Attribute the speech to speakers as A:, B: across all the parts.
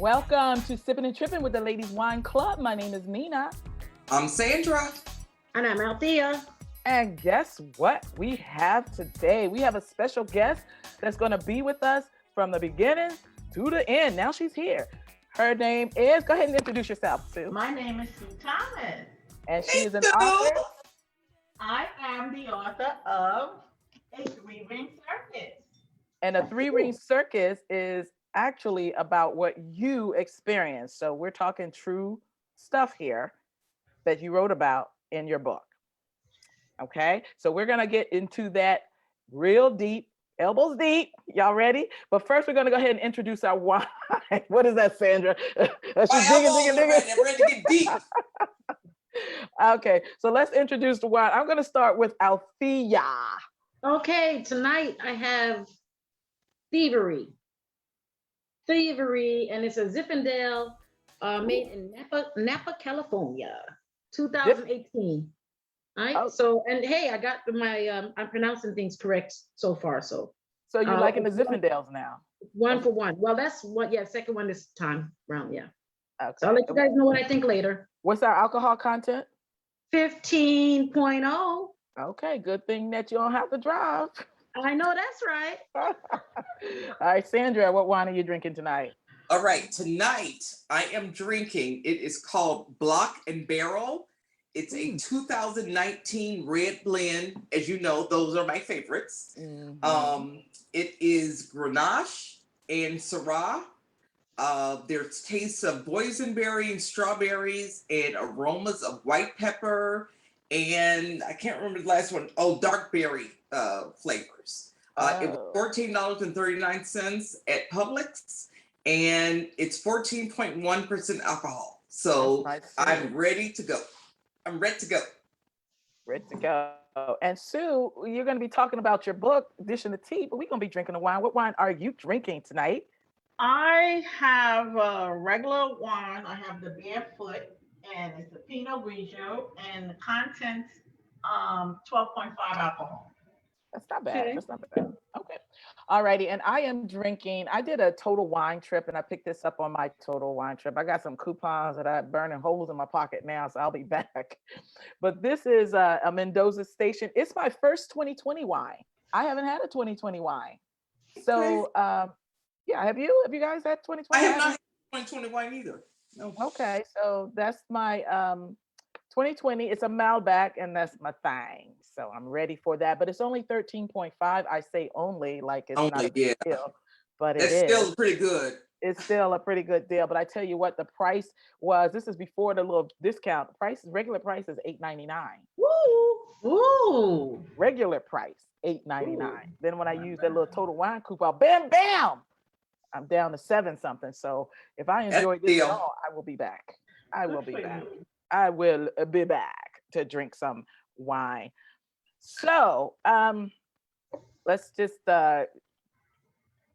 A: Welcome to Sippin and Trippin with the Ladies Wine Club. My name is Nina.
B: I'm Sandra.
C: And I'm Althea.
A: And guess what we have today? We have a special guest that's going to be with us from the beginning to the end. Now she's here. Her name is, go ahead and introduce yourself, Sue.
C: My name is Sue Thomas.
A: And she is an
B: Sue.
A: author.
C: I am the author of A Three-Ring Circus.
A: And a three-ring circus is actually about what you experience. So we're talking true stuff here that you wrote about in your book. Okay, so we're gonna get into that real deep, elbows deep. Y'all ready? But first, we're gonna go ahead and introduce our wine. What is that, Sandra? She's digging.
B: Ready to get deep.
A: Okay, so let's introduce the wine. I'm gonna start with Althea.
D: Okay, tonight I have Thievery, and it's a Zinfandel made in Napa, California, 2018. All right.
A: Oh.
D: So, and hey, I got I'm pronouncing things correct so far. So
A: you're liking the Zinfandels now?
D: one for one. Well, that's what. Yeah, second one this time round. Yeah.
A: Okay.
D: So I'll let you guys know what I think later.
A: What's our alcohol content?
D: 15.0.
A: Okay, good thing that you don't have to drive.
D: I know that's right.
A: All right, Sandra, what wine are you drinking tonight?
B: All right, tonight I am drinking, it is called Block and Barrel. It's a 2019 red blend. As you know, those are my favorites.
A: Mm-hmm.
B: It is Grenache and Syrah. There's tastes of boysenberry and strawberries and aromas of white pepper. And I can't remember the last one. Oh, dark berry flavors. It was $14.39 at Publix, and it's 14.1% alcohol. So I'm ready to go. Ready to go.
A: And Sue, you're going to be talking about your book, Dishing the Tea, but we're going to be drinking the wine. What wine are you drinking tonight?
C: I have a regular wine. I have the Barefoot, and it's a Pinot Grigio, and the contents 12.5 alcohol.
A: That's not bad.
D: Okay.
A: That's not bad. Okay. All righty. And I am drinking, I did a total wine trip and I picked this up on my total wine trip. I got some coupons that I burning holes in my pocket now, so I'll be back. But this is a Mendoza Station. It's my first 2020 wine. I haven't had a 2020 wine. So yeah, have you guys had 2020?
B: I have not had 2020 wine either. No.
A: Okay, so that's my 2020. It's a Malbec, and that's my thing. So I'm ready for that. But it's only 13.5. I say only like it's not a big deal, but
B: That's still pretty good.
A: It's still a pretty good deal. But I tell you what, the price was. This is before the little discount. The price, regular price is $8.99.
D: Ooh.
A: Regular price $8.99. Then when I use that little total wine coupon, bam, bam, I'm down to 7 something. So if I enjoy this at all, I will be back. I will be back to drink some wine. So let's just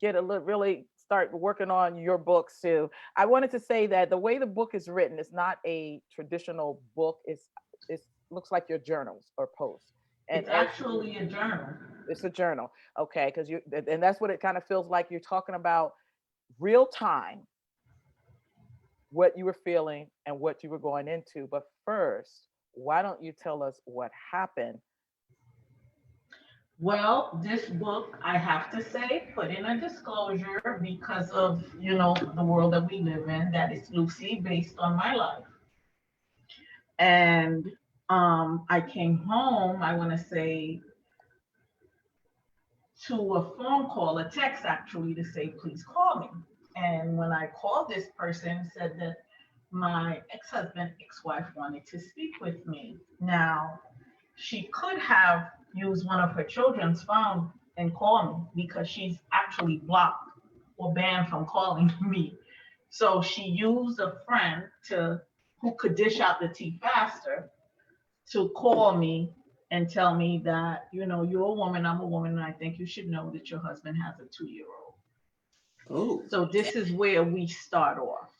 A: really start working on your book, Sue. I wanted to say that the way the book is written is not a traditional book. It looks like your journals or posts. And
C: it's actually a journal.
A: It's a journal, okay? And that's what it kind of feels like. You're talking about real time, what you were feeling and what you were going into. But first, why don't you tell us what happened?
C: Well, this book, I have to say, put in a disclosure because of, the world that we live in, that it's loosely based on my life. And I came home, I want to say, to a phone call, a text actually, to say, please call me. And when I called this person, said that my ex-wife wanted to speak with me. Now, she could have used one of her children's phone and call me because she's actually blocked or banned from calling me. So she used a friend who could dish out the tea faster to call me and tell me that, you're a woman, I'm a woman, and I think you should know that your husband has a 2-year-old.
B: Oh.
C: So this is where we start off.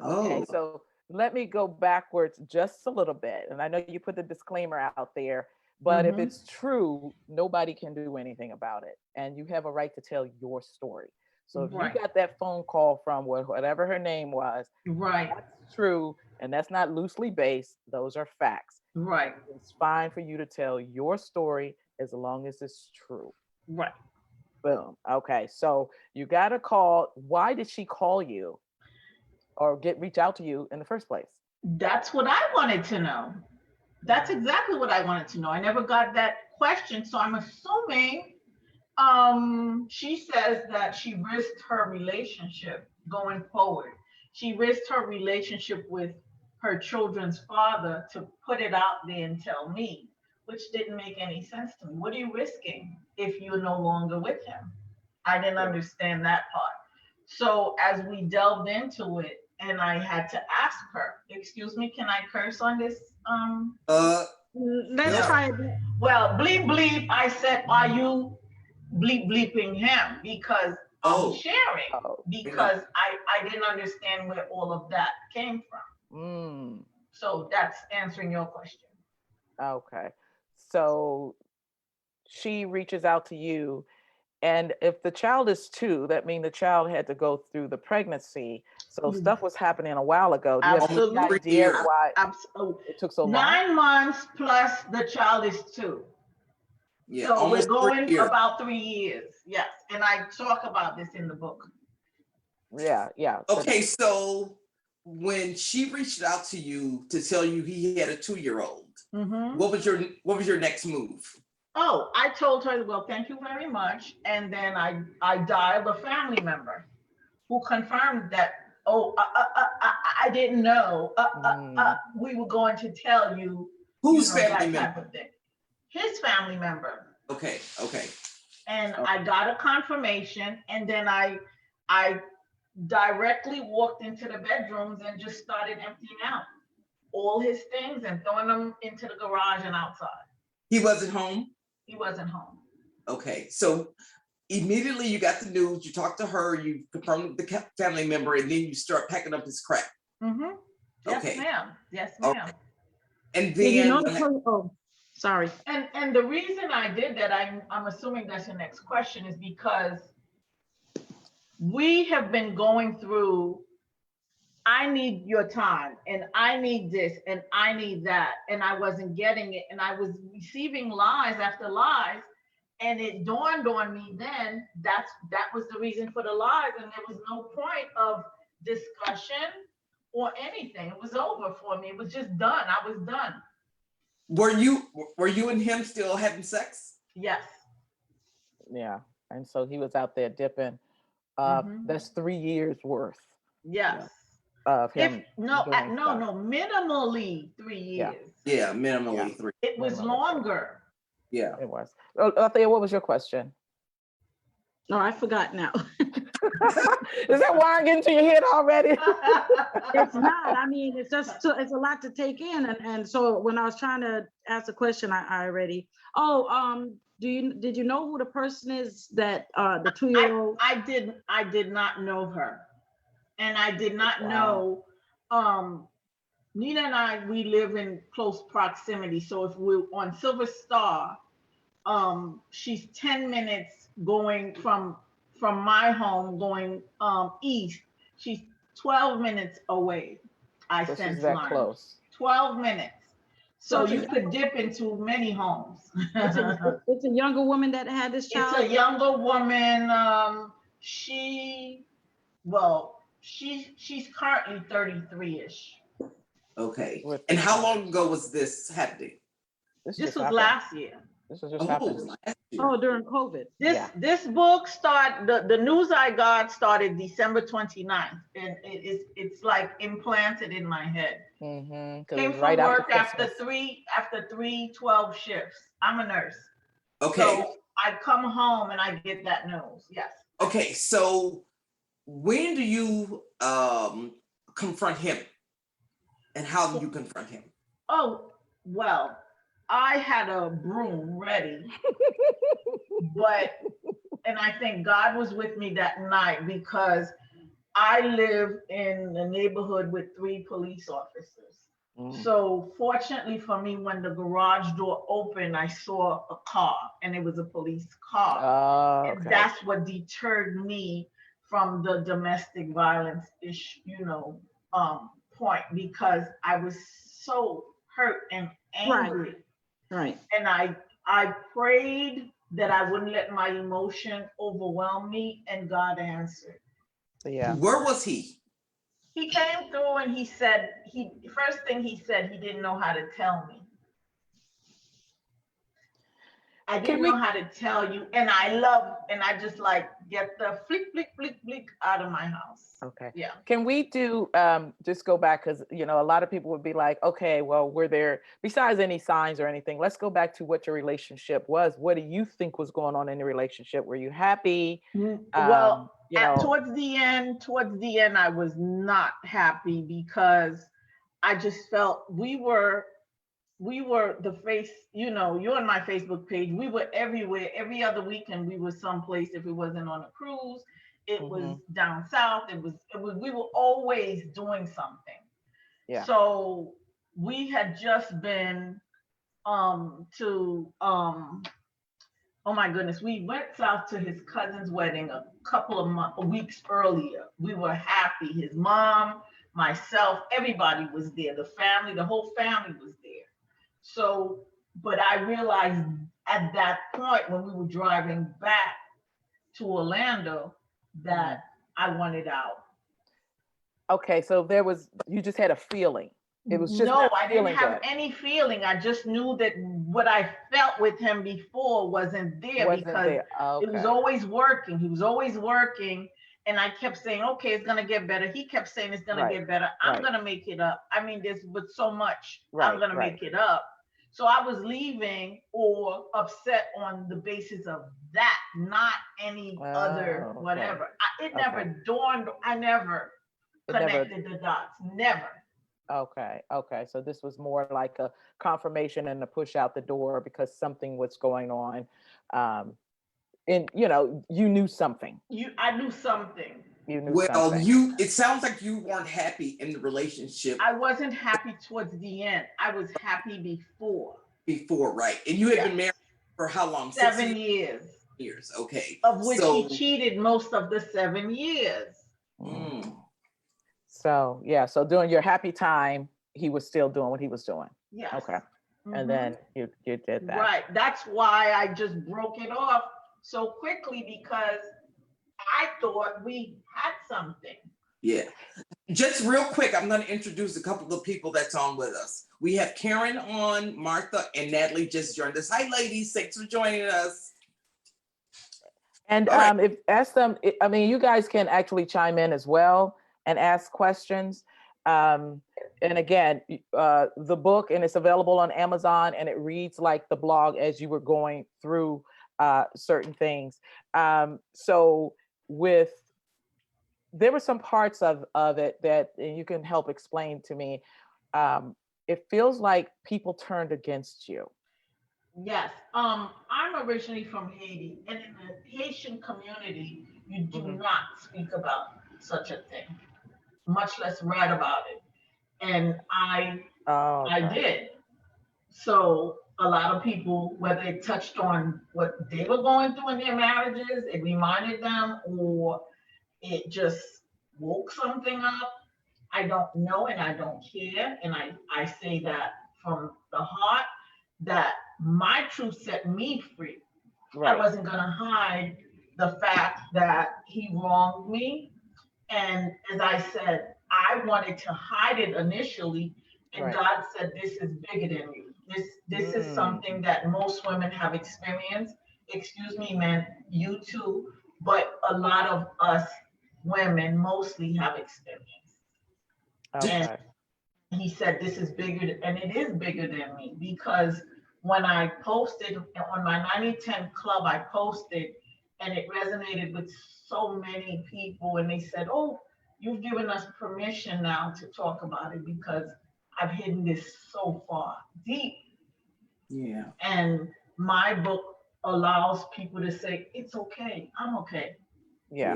A: Okay, so let me go backwards just a little bit. And I know you put the disclaimer out there, but if it's true, nobody can do anything about it. And you have a right to tell your story. So if
C: Right.
A: you got that phone call from whatever her name was,
C: Right.
A: that's true, and that's not loosely based. Those are facts.
C: Right.
A: It's fine for you to tell your story as long as it's true.
C: Right.
A: Boom. Okay. So you got a call. Why did she call you or reach out to you in the first place?
C: That's what I wanted to know. That's exactly what I wanted to know. I never got that question, so I'm assuming she says that she risked her relationship going forward. She risked her relationship with her children's father to put it out there and tell me, which didn't make any sense to me. What are you risking if you're no longer with him? I didn't understand that part. So as we delved into it, and I had to ask her, excuse me, can I curse on this?
D: Let's
B: Yeah.
D: try it.
C: Well, bleep bleep. I said, are you bleep bleeping him? Because I'm sharing.
A: Oh.
C: Because I didn't understand where all of that came from.
A: Mm.
C: So that's answering your question.
A: Okay. So she reaches out to you, and if the child is 2, that means the child had to go through the pregnancy. So stuff was happening a while ago. Do you have any
C: Absolutely.
A: idea why
C: Absolutely.
A: it took so long?
C: 9 months plus the child is 2.
B: Yeah,
C: So we're
B: almost 3
C: going
B: years.
C: about 3 years. Yes. And I talk about this in the book.
A: Yeah, yeah.
B: Okay, so when she reached out to you to tell you he had a 2-year-old,
C: Mm-hmm.
B: what was your next move?
C: Oh, I told her, well, thank you very much. And then I dialed a family member who confirmed that, I didn't know. We were going to tell you,
B: Whose
C: that
B: family
C: type
B: member?
C: of thing. His family member.
B: Okay.
C: And I got a confirmation, and then I directly walked into the bedrooms and just started emptying out all his things and throwing them into the garage and outside.
B: He wasn't home?
C: He wasn't home.
B: Okay, so immediately you got the news, you talked to her, you confirmed the family member, and then you start packing up his crap.
C: Mm-hmm. Yes,
B: Okay.
C: ma'am. Yes,
B: All
C: ma'am.
B: right. And
D: Did you
B: then
D: know the person? Oh, sorry.
C: And the reason I did that, I'm assuming that's your next question, is because we have been going through, I need your time, and I need this, and I need that, and I wasn't getting it, and I was receiving lies after lies, and it dawned on me then that was the reason for the lies, and there was no point of discussion or anything. It was over for me. It was just done. I was done.
B: were you and him still having sex?
C: Yes.
A: Yeah. And so he was out there dipping.
C: Mhm.
A: That's 3 years worth
C: Yes.
A: of him.
C: No,
A: doing stuff.
C: minimally 3
A: Yeah.
C: years.
B: Yeah, minimally
A: Yeah.
B: 3.
C: It was
A: Minimally.
C: longer.
B: Yeah.
A: It was. Althea, what was your question?
D: No, I forgot now.
A: Is that wiring into your head already?
D: It's not. I mean, it's a lot to take in, and so when I was trying to ask a question, I already. Oh, did you know who the person is that the 2-year-old?
C: I did not know her, and I did not know. Nina and I, we live in close proximity, so if we're on Silver Star, she's 10 minutes going from my home going east. She's 12 minutes away. I
A: So
C: sense
A: she's that
C: learned.
A: close.
C: 12 minutes. So
D: So it's
C: you could dip into many homes.
D: It's a younger woman that had this
C: It's
D: child.
C: a younger woman. She's currently 33-ish.
B: Okay.
A: With
B: And
A: the
B: how
A: child.
B: long ago was this happening?
C: This
A: just
C: was
A: happened.
C: last year.
A: This was just
B: Oh,
A: happened.
B: last year.
D: Oh, during COVID.
C: This book the news I got started December 29th, and it's like implanted in my head.
A: Mm-hmm.
C: Came from
A: Right
C: work
A: after
C: after three 12 shifts. I'm a nurse.
B: Okay.
C: So I come home and I get that news. Yes.
B: Okay, so when do you confront him? And how do you confront him?
C: Oh, well, I had a broom ready, and I think God was with me that night because I live in a neighborhood with 3 police officers.
A: Mm.
C: So fortunately for me, when the garage door opened, I saw a car, and it was a police car.
A: Oh,
C: And
A: okay.
C: that's what deterred me from the domestic violence issue, point, because I was so hurt and angry.
D: Right.
C: And I prayed that I wouldn't let my emotion overwhelm me, and God answered.
A: Yeah.
B: Where was he?
C: He came through and he said, first thing he said, he didn't know how to tell me. I didn't know how to tell you. And I just like get the flick, flick, flick, flick out of my house.
A: Okay.
C: Yeah.
A: Can we do, just go back, because, a lot of people would be like, okay, well, were there, besides any signs or anything, let's go back to what your relationship was. What do you think was going on in the relationship? Were you happy?
C: Well, towards the end, I was not happy, because I just felt we were the face, you're on my Facebook page. We were everywhere. Every other weekend we were someplace. If it wasn't on a cruise, it was down south. We were always doing something.
A: Yeah.
C: So we had just been to oh my goodness, we went south to his cousin's wedding a couple of weeks earlier. We were happy. His mom, myself, everybody was there. The whole family was there. So, but I realized at that point when we were driving back to Orlando that I wanted out.
A: Okay, so you just had a feeling. It was just
C: no, I didn't have any feeling. I just knew that what I felt with him before wasn't there. It was always working. He was always working. And I kept saying, okay, it's going to get better. He kept saying it's going to get better. I'm going to make it up. I mean, there's but so much. I'm going to make it up. So I was leaving or upset on the basis of that, not any other whatever. It never dawned. I never connected the dots. Never.
A: Okay. So this was more like a confirmation and a push out the door because something was going on. And you knew something.
C: I knew something.
A: You knew something.
B: It sounds like you weren't happy in the relationship.
C: I wasn't happy towards the end. I was happy before.
B: Before, right. And you had been married for how long?
C: 7 years.
B: Years, okay.
C: Of which he cheated most of the 7 years.
A: So, yeah. So during your happy time, he was still doing what he was doing.
C: Yes.
A: Okay. And then you did that.
C: Right. That's why I just broke it off so quickly, because I thought we had something.
B: Yeah. Just real quick, I'm going to introduce a couple of people that's on with us. We have Karen on, Martha, and Natalie just joined us. Hi, ladies. Thanks for joining us.
A: And you guys can actually chime in as well and ask questions. And again, the book, and it's available on Amazon, and it reads like the blog as you were going through certain things. So there were some parts of it that you can help explain to me. It feels like people turned against you.
C: Yes. I'm originally from Haiti, and in the Haitian community, you do not speak about such a thing, much less write about it. And I did. So a lot of people, whether it touched on what they were going through in their marriages, it reminded them, or it just woke something up, I don't know, and I don't care. And I say that from the heart, that my truth set me free. Right. I wasn't going to hide the fact that he wronged me. And as I said, I wanted to hide it initially. And God said, this is bigger than you. This is something that most women have experienced. Excuse me, men, you too. But a lot of us women mostly have experienced. Okay. And he said, this is bigger, and it is bigger than me, because when I posted on my 9010 club, I posted, and it resonated with so many people, and they said, oh, you've given us permission now to talk about it, because I've hidden this so far deep.
B: Yeah.
C: And my book allows people to say, it's okay, I'm okay.
A: Yeah.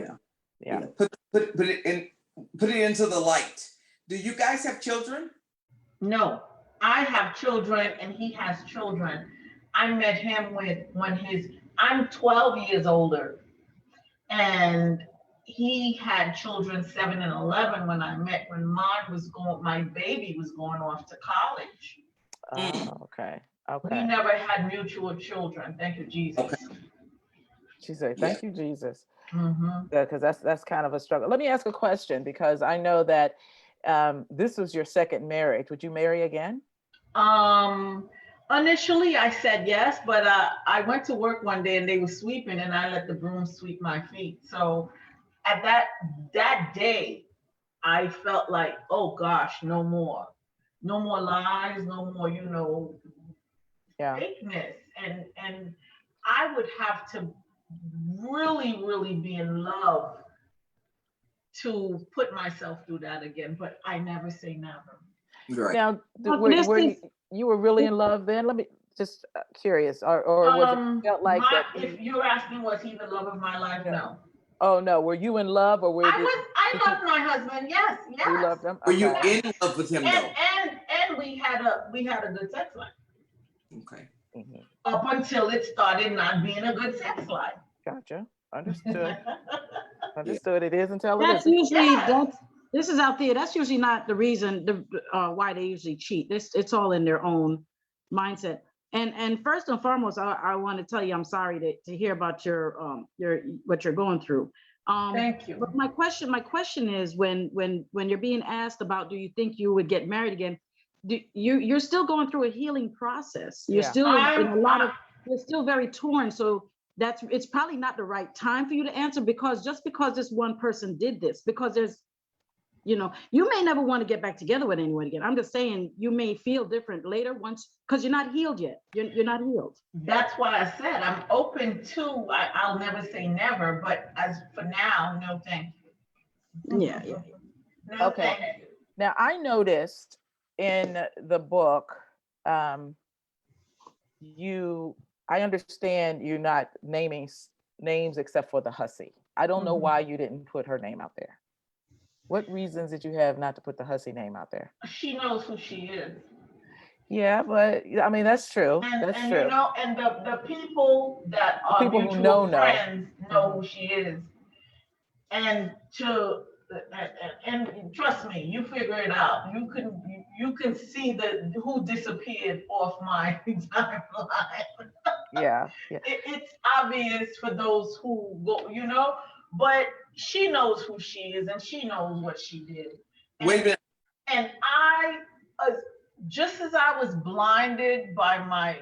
B: Put it into the light. Do you guys have children?
C: No, I have children and he has children. I met him I'm 12 years older, and he had children 7 and 11 when I met, when my baby was going off to college.
A: Oh, okay.
C: We
A: Okay.
C: never had mutual children. Thank you, Jesus.
B: Okay.
A: She said,
B: Yeah.
A: "Thank you, Jesus,"
C: Mm-hmm.
A: because that's kind of a struggle. Let me ask a question because I know that this was your second marriage. Would you marry again?
C: Initially I said yes, but I went to work one day and they were sweeping and I let the broom sweep my feet. So at that day, I felt like, oh gosh, no more. No more lies, no more,
A: Yeah.
C: fakeness. And I would have to really, really be in love to put myself through that again. But I never say never.
B: Right.
A: Now,
D: Well, this is-
A: you were really in love then? Let me just curious, or was it felt like that?
C: If you're asking was he the love of my life,
A: Yeah.
C: no.
A: Oh no, were you in love or
C: I
A: did
C: loved my husband, yes.
A: you loved him?
B: Were you
A: Okay.
B: in love with him
C: And
B: though?
C: and we had a good sex life
B: Okay.
A: Mhm.
C: up until it started not being a good sex life.
A: Gotcha. Understood. Understood. It is until it
D: That's
A: isn't.
D: usually,
C: Yes.
D: this is out there, that's usually not the reason, why they usually cheat. It's all in their own mindset. And first and foremost, I want to tell you, I'm sorry to hear about your what you're going through.
C: Thank you.
D: But my question is, when you're being asked about, do you think you would get married again? You're still going through a healing process. You're
A: Yeah.
D: still in a lot of, you're still very torn. So it's probably not the right time for you to answer, because just because this one person did this, because there's, you may never want to get back together with anyone again. I'm just saying, you may feel different later once, because you're not healed yet. You're not healed.
C: That's why I said I'm open to, I'll never say never, but as for now, no thank you.
D: Yeah.
C: No,
A: Okay.
C: thank you.
A: Now I noticed in the book, I understand you're not naming names except for the hussy. I don't know
C: Mhm.
A: why you didn't put her name out there. What reasons did you have not to put the hussy name out there?
C: She knows who she is.
A: Yeah, but I mean that's true.
C: And
A: That's
C: and
A: true.
C: and the people that are
A: People who
C: mutual
A: know.
C: friends know who she is. And and trust me, you figure it out. You can see who disappeared off my timeline.
A: Yeah.
C: It's obvious for those who go, but she knows who she is and she knows what she did.
B: Wait a minute.
C: And I, just as I was blinded by my,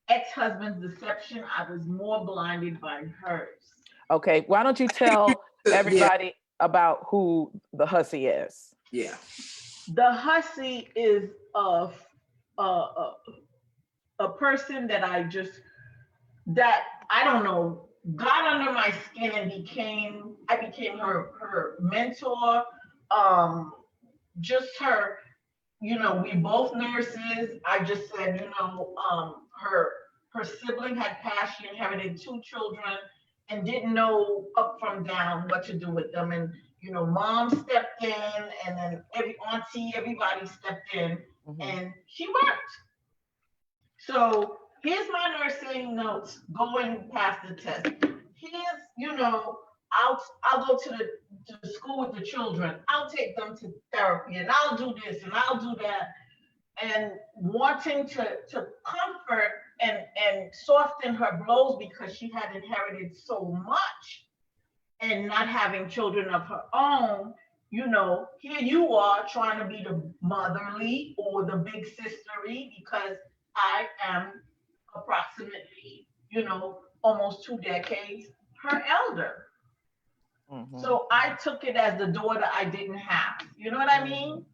C: ex-husband's deception, I was more blinded by hers.
A: Okay. Why don't you tell everybody about who the hussy is?
B: Yeah.
C: The hussy is a person that I don't know, got under my skin and I became her mentor. Just her, we both nurses. I just said, her sibling had passed. She inherited 2 children and didn't know up from down what to do with them. And mom stepped in, and then everybody stepped in, and she worked. So here's my nursing notes going past the test. Here's, I'll go to the school with the children. I'll take them to therapy, and I'll do this and I'll do that. And wanting to comfort and soften her blows, because she had inherited so much, and not having children of her own. Here you are trying to be the motherly or the big sistery, because I am approximately, almost 2 decades her elder. So I took it as the daughter I didn't have. You know what I mean?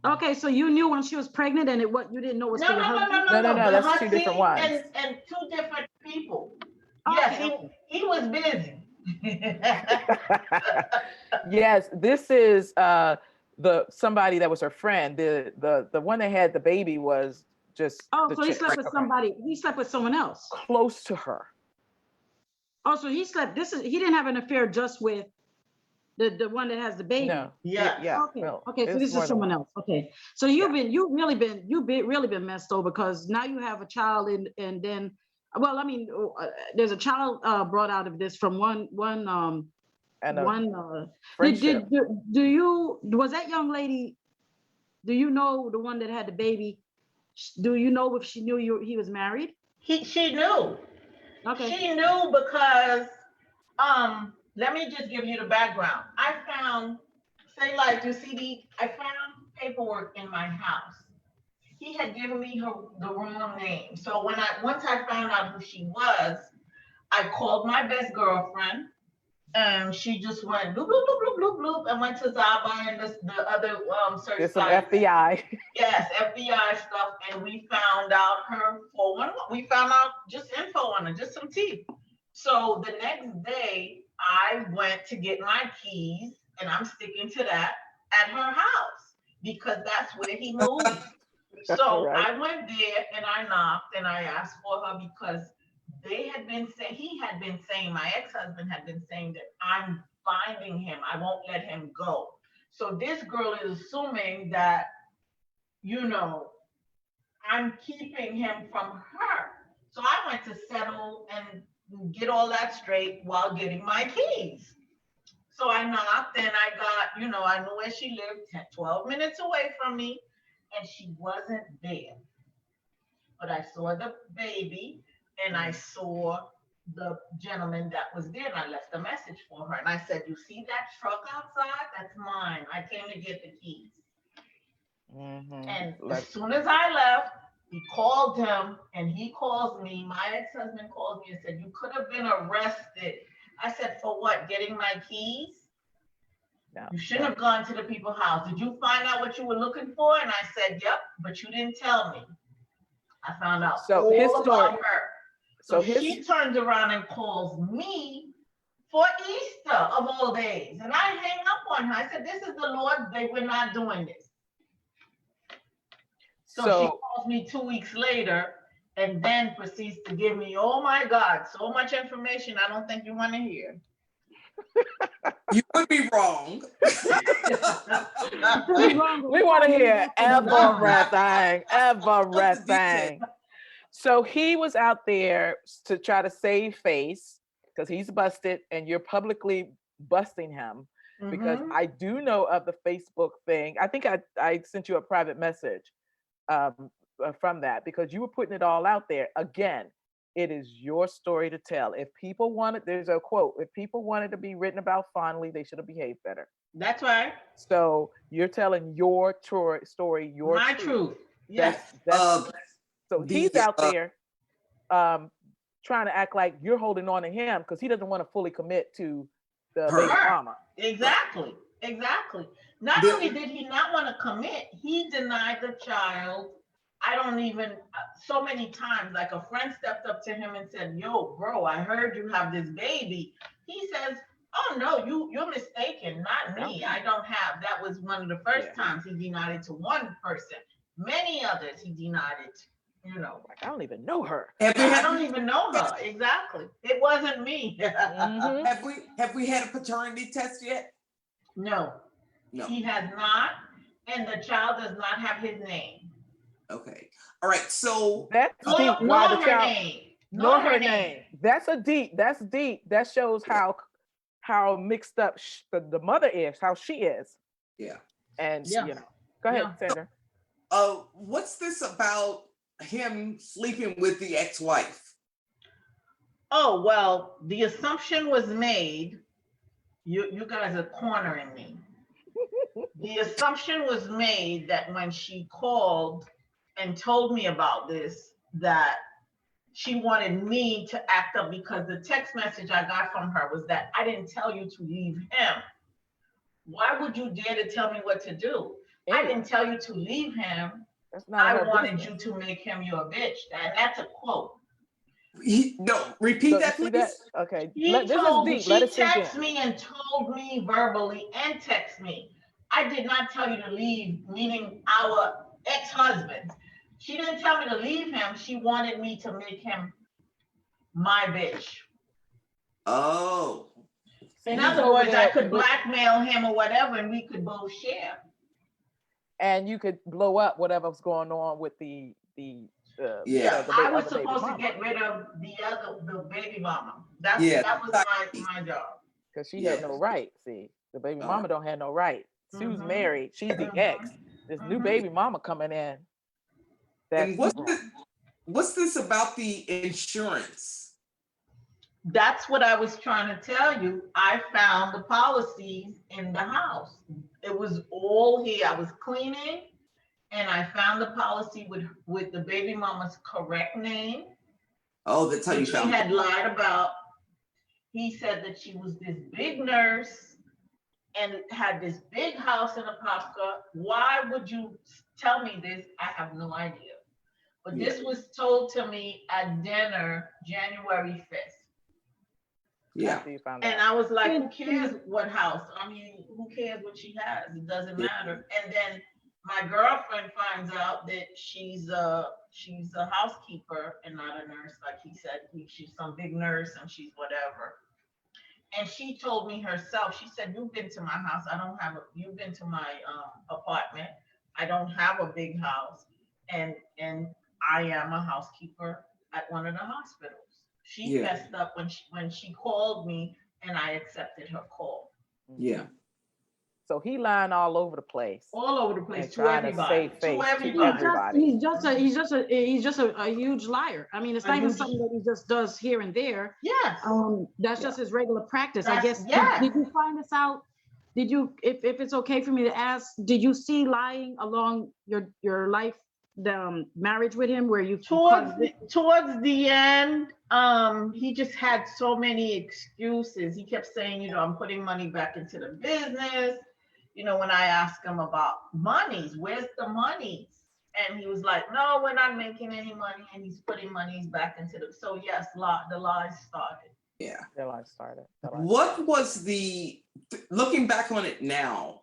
D: Okay, so you knew when she was pregnant, and what you didn't know was
C: No.
A: No, that's 2 different ones.
C: And 2 different people.
D: Okay,
C: Yes, he was busy.
A: Yes, this is somebody that was her friend. The one that had the baby was just the
D: so he
A: chick.
D: slept with
A: Okay.
D: somebody. He slept with someone else.
A: Close to her.
D: Oh, so he didn't have an affair just with the one that has the baby.
A: No.
C: Yeah.
A: Yeah.
D: Okay.
A: Well,
D: Okay. So
A: it's
D: this
A: more
D: is
A: than
D: someone
A: one.
D: else. Okay. So you've really been messed over, because now you have a child, and then, well, I mean, there's a child brought out of this from one
A: and a
D: One
A: friendship.
D: do you was that young lady, do you know the one that had the baby? Do you know if she knew he was married?
C: She knew.
D: Okay.
C: She knew because let me just give you the background. I found, say like you see I found paperwork in my house. He had given me the wrong name. So once I found out who she was, I called my best girlfriend, and she just went bloop bloop bloop bloop bloop bloop and went to Zaba and the other search
A: There's some
C: sites.
A: FBI.
C: Yes, FBI stuff, and we found out her 411. We found out just info on her, just some teeth. So the next day, I went to get my keys, and I'm sticking to that, at her house because that's where he moved. So
A: Right.
C: I went there and I knocked and I asked for her because he had been saying, my ex-husband had been saying that I'm finding him. I won't let him go. So this girl is assuming that, I'm keeping him from her. So I went to settle and get all that straight while getting my keys. So I knocked and I got, I knew where she lived, 10, 12 minutes away from me, and she wasn't there. But I saw the baby and I saw the gentleman that was there, and I left a message for her. And I said, "You see that truck outside? That's mine. I came to get the keys." And as soon as I left, he called him and he calls me. My ex-husband called me and said, "You could have been arrested." I said, "For what? Getting my keys?
A: No,
C: You shouldn't have gone to the people's house. Did you find out what you were looking for?" And I said, "Yep, but you didn't tell me." I found out
A: So
C: all
A: his story,
C: about her.
A: so
C: she turns around and calls me for Easter of all days. And I hang up on her. I said, "This is the Lord. We're not doing this." So she calls me 2 weeks later and then proceeds to give me, oh my God, so much information I don't think you want to hear.
B: You would be wrong.
A: We want to hear everything. So he was out there to try to save face because he's busted and you're publicly busting him. Because I do know of the Facebook thing. I think I sent you a private message from that because you were putting it all out there. Again, it is your story to tell. If people wanted, there's a quote, if people wanted to be written about fondly, they should have behaved better.
C: That's right.
A: So you're telling your story, your
C: my truth. Yes.
A: So he's out there trying to act like you're holding on to him because he doesn't want to fully commit to the baby mama.
C: Exactly. Not only did he not want to commit, he denied the child. I don't even, so many times, like a friend stepped up to him and said, "Yo, bro, I heard you have this baby." He says, "Oh no, you're mistaken, not me. I don't have." That was one of the first times he denied it to one person. Many others he denied it,
A: Like, I don't even know her.
C: I don't even know her. Exactly. It wasn't me.
B: Have we had a paternity test yet?
C: No. He has not, and the child does not have his name.
B: Okay. All right. So
A: that's deep.
C: Nor her name.
A: Nor her name. That's deep. That shows how mixed up the mother is, how she is.
B: Yeah.
A: And go ahead, Sandra.
B: What's this about him sleeping with the ex-wife?
C: Oh, well, the assumption was made. You guys are cornering me. The assumption was made that when she called and told me about this, that she wanted me to act up because the text message I got from her was that I didn't tell you to leave him. Why would you dare to tell me what to do? I didn't tell you to leave him. I wanted you to make him your bitch. And that's a quote.
B: Repeat that, please.
A: Okay.
C: She texted me and told me verbally and text me, "I did not tell you to leave," meaning our ex-husband. She didn't tell me to leave him. She wanted me to make him my bitch.
B: Oh.
C: In other words, I could blackmail him or whatever, and we could both share.
A: And you could blow up whatever's going on with the
C: I was supposed to get rid of the baby mama. That was my job.
A: because she had
B: Yeah.
A: no right. See, the baby
B: Uh,
A: mama don't have no right. Sue's
C: Mhm.
A: married. She's the ex. This new
C: Mhm.
A: baby mama coming in. That's
B: and what's this about the insurance?
C: That's what I was trying to tell you. I found the policies in the house. It was all here. I was cleaning and I found the policy with the baby mama's correct name,
B: Oh, that's how you
C: which he
B: found it.
C: had lied about. He said that she was this big nurse and had this big house in Apopka. Why would you tell me this? I have no idea. But
B: Yeah.
C: this was told to me at dinner January 5th.
B: Yeah.
A: after you found
C: And
A: out.
C: I was like, who cares what house? I mean, who cares what she has? It doesn't matter. And then my girlfriend finds out that she's a housekeeper and not a nurse, like he said. She's some big nurse and she's whatever. And she told me herself, she said, you've been to my house. You've been to my apartment. I don't have a big house. And I am a housekeeper at one of the hospitals. She
B: Yeah.
C: messed up when she called me and I accepted her call.
B: Yeah.
A: So he lying all over the place.
C: All over the place
A: And
C: to
A: trying to
C: everybody.
A: save face
C: To
A: to
C: everybody.
A: everybody.
D: He's just a huge liar. I mean, it's not even something that he just does here and there.
C: Yes.
D: That's just his regular practice. I
C: That's-
D: guess.
C: yes.
D: Did you find this out? Did you, if it's okay for me to ask, did you see lying along your life, the marriage with him, where you
C: Towards the end, he just had so many excuses. He kept saying, I'm putting money back into the business. When I asked him about monies, where's the monies? And he was like, no, we're not making any money. And he's putting monies back into so yes, the lies started.
B: Yeah.
A: The lies started.
B: What was looking back on it now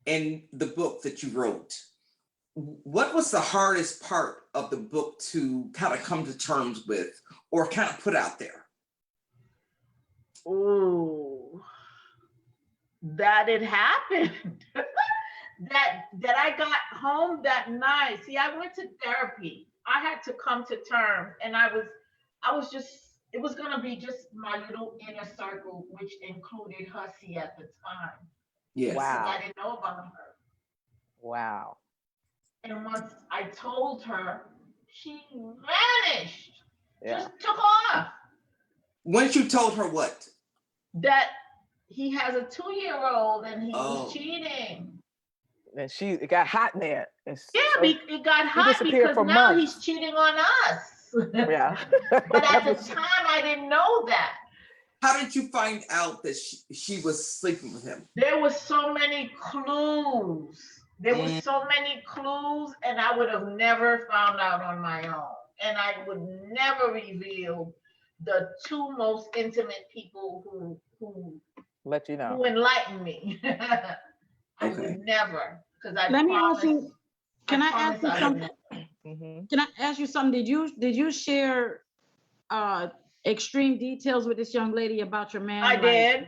B: in the book that you wrote, what was the hardest part of the book to kind of come to terms with or kind of put out there?
C: Ooh, that it happened. that I got home that night. See, I went to therapy. I had to come to terms, and I was just, it was gonna be just my little inner circle, which included Hussy at the time.
B: Yes.
A: Wow.
C: I didn't know about her.
A: Wow.
C: And once I told her, she vanished.
A: Yeah.
C: Just took off.
B: Once you told her what?
C: That he has a 2-year-old and he
B: Oh.
C: was cheating.
A: And it got hot in there.
C: Yeah, it got hot
A: disappeared
C: because
A: for
C: now
A: months.
C: he's cheating on us.
A: Yeah.
C: But at the time, I didn't know that.
B: How did you find out that she was sleeping with him?
C: There were so many clues. And I would have never found out on my own. And I would never reveal the two most intimate people who
A: Let you know.
C: who enlightened me. I
B: Okay.
C: would never, because I
D: Let me
C: promised.
D: ask you. Can I ask you
C: promised I
D: something?
C: wouldn't.
D: Can I ask you something? Did you share extreme details with this young lady about your man?
C: I did.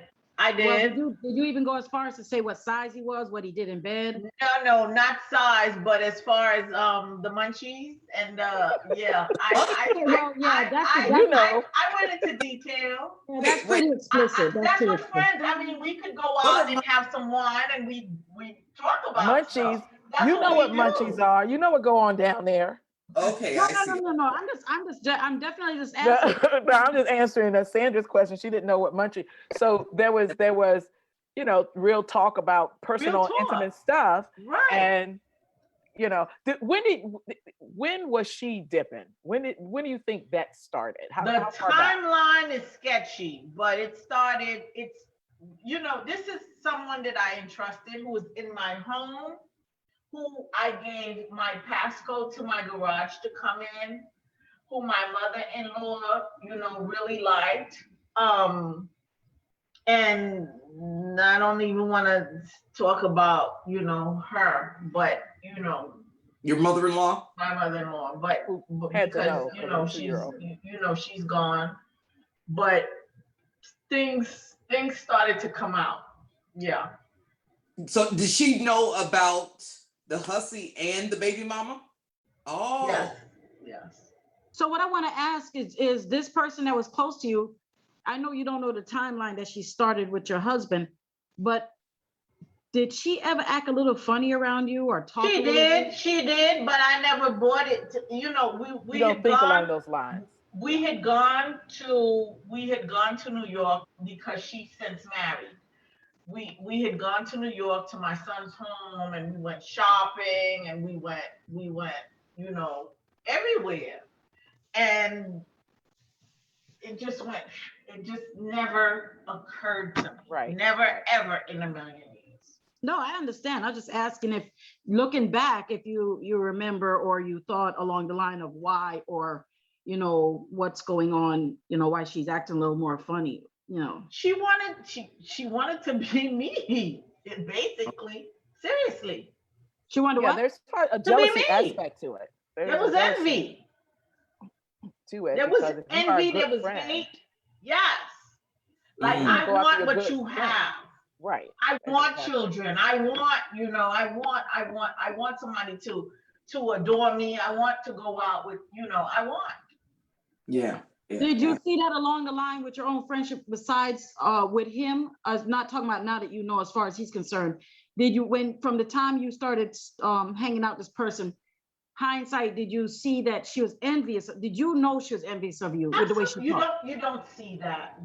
D: Well, did you even go as far as to say what size he was, what he did in bed?
C: No, not size, but as far as the munchies and yeah, I went into detail.
D: Yeah, that's pretty explicit.
C: That's what friends. I mean, we could go out and have some wine and we talk about
A: munchies.
C: stuff. That's
A: You know what
C: we do.
A: munchies are. You know what go on down there.
B: Okay,
D: No,
B: I see.
D: no. I'm definitely just asking.
A: No, I'm just answering Sandra's question. She didn't know what munchie. So there was, real talk about personal, intimate stuff.
C: Right.
A: And when was she dipping? When do you think that started?
C: The timeline is sketchy, but it started. This is someone that I entrusted who was in my home, who I gave my passcode to my garage to come in, who my mother-in-law, really liked. And I don't even want to talk about, her, but,
B: Your mother-in-law?
C: my mother-in-law, but
A: Had to
C: because,
A: know,
C: she's gone. But things started to come out. Yeah.
B: So did she know about the hussy and the baby mama? Oh.
C: Yes.
D: So what I want to ask is this person that was close to you, I know you don't know the timeline that she started with your husband, but did she ever act a little funny around you or talk?
C: She did, but I never bought it. You know, we
A: You don't
C: had
A: think along
C: gone.
A: those lines.
C: We had gone to New York because she's since married. We had gone to New York to my son's home, and we went shopping, and we went, you know, everywhere, and it just never occurred to me.
A: Right.
C: Never ever in a million years.
D: No, I understand. I'm just asking if, looking back, if you remember or you thought along the line of why, or what's going on, why she's acting a little more funny.
C: She wanted to be me, basically. Seriously.
D: She wanted
A: Yeah,
D: what?
A: there's a
C: be
A: jealousy
C: me.
A: aspect to it.
C: There was envy.
A: To it.
C: There was
A: because if you are a
C: envy.
A: good
C: There was
A: friend,
C: hate. Yes. Like,
B: Mhm.
C: I
A: Go after
C: want
A: your
C: what
A: good
C: you
A: friend.
C: have.
A: right.
C: I want
A: Exactly.
C: children. I want somebody to adore me. I want to go out with, I want.
B: Yeah. Yeah.
D: Did you see that along the line with your own friendship besides with him? Not talking about now that as far as he's concerned. Did you, when from the time you started hanging out with this person, hindsight, did you see that she was envious? Did you know she was envious of you with the way she talked?
C: You don't see that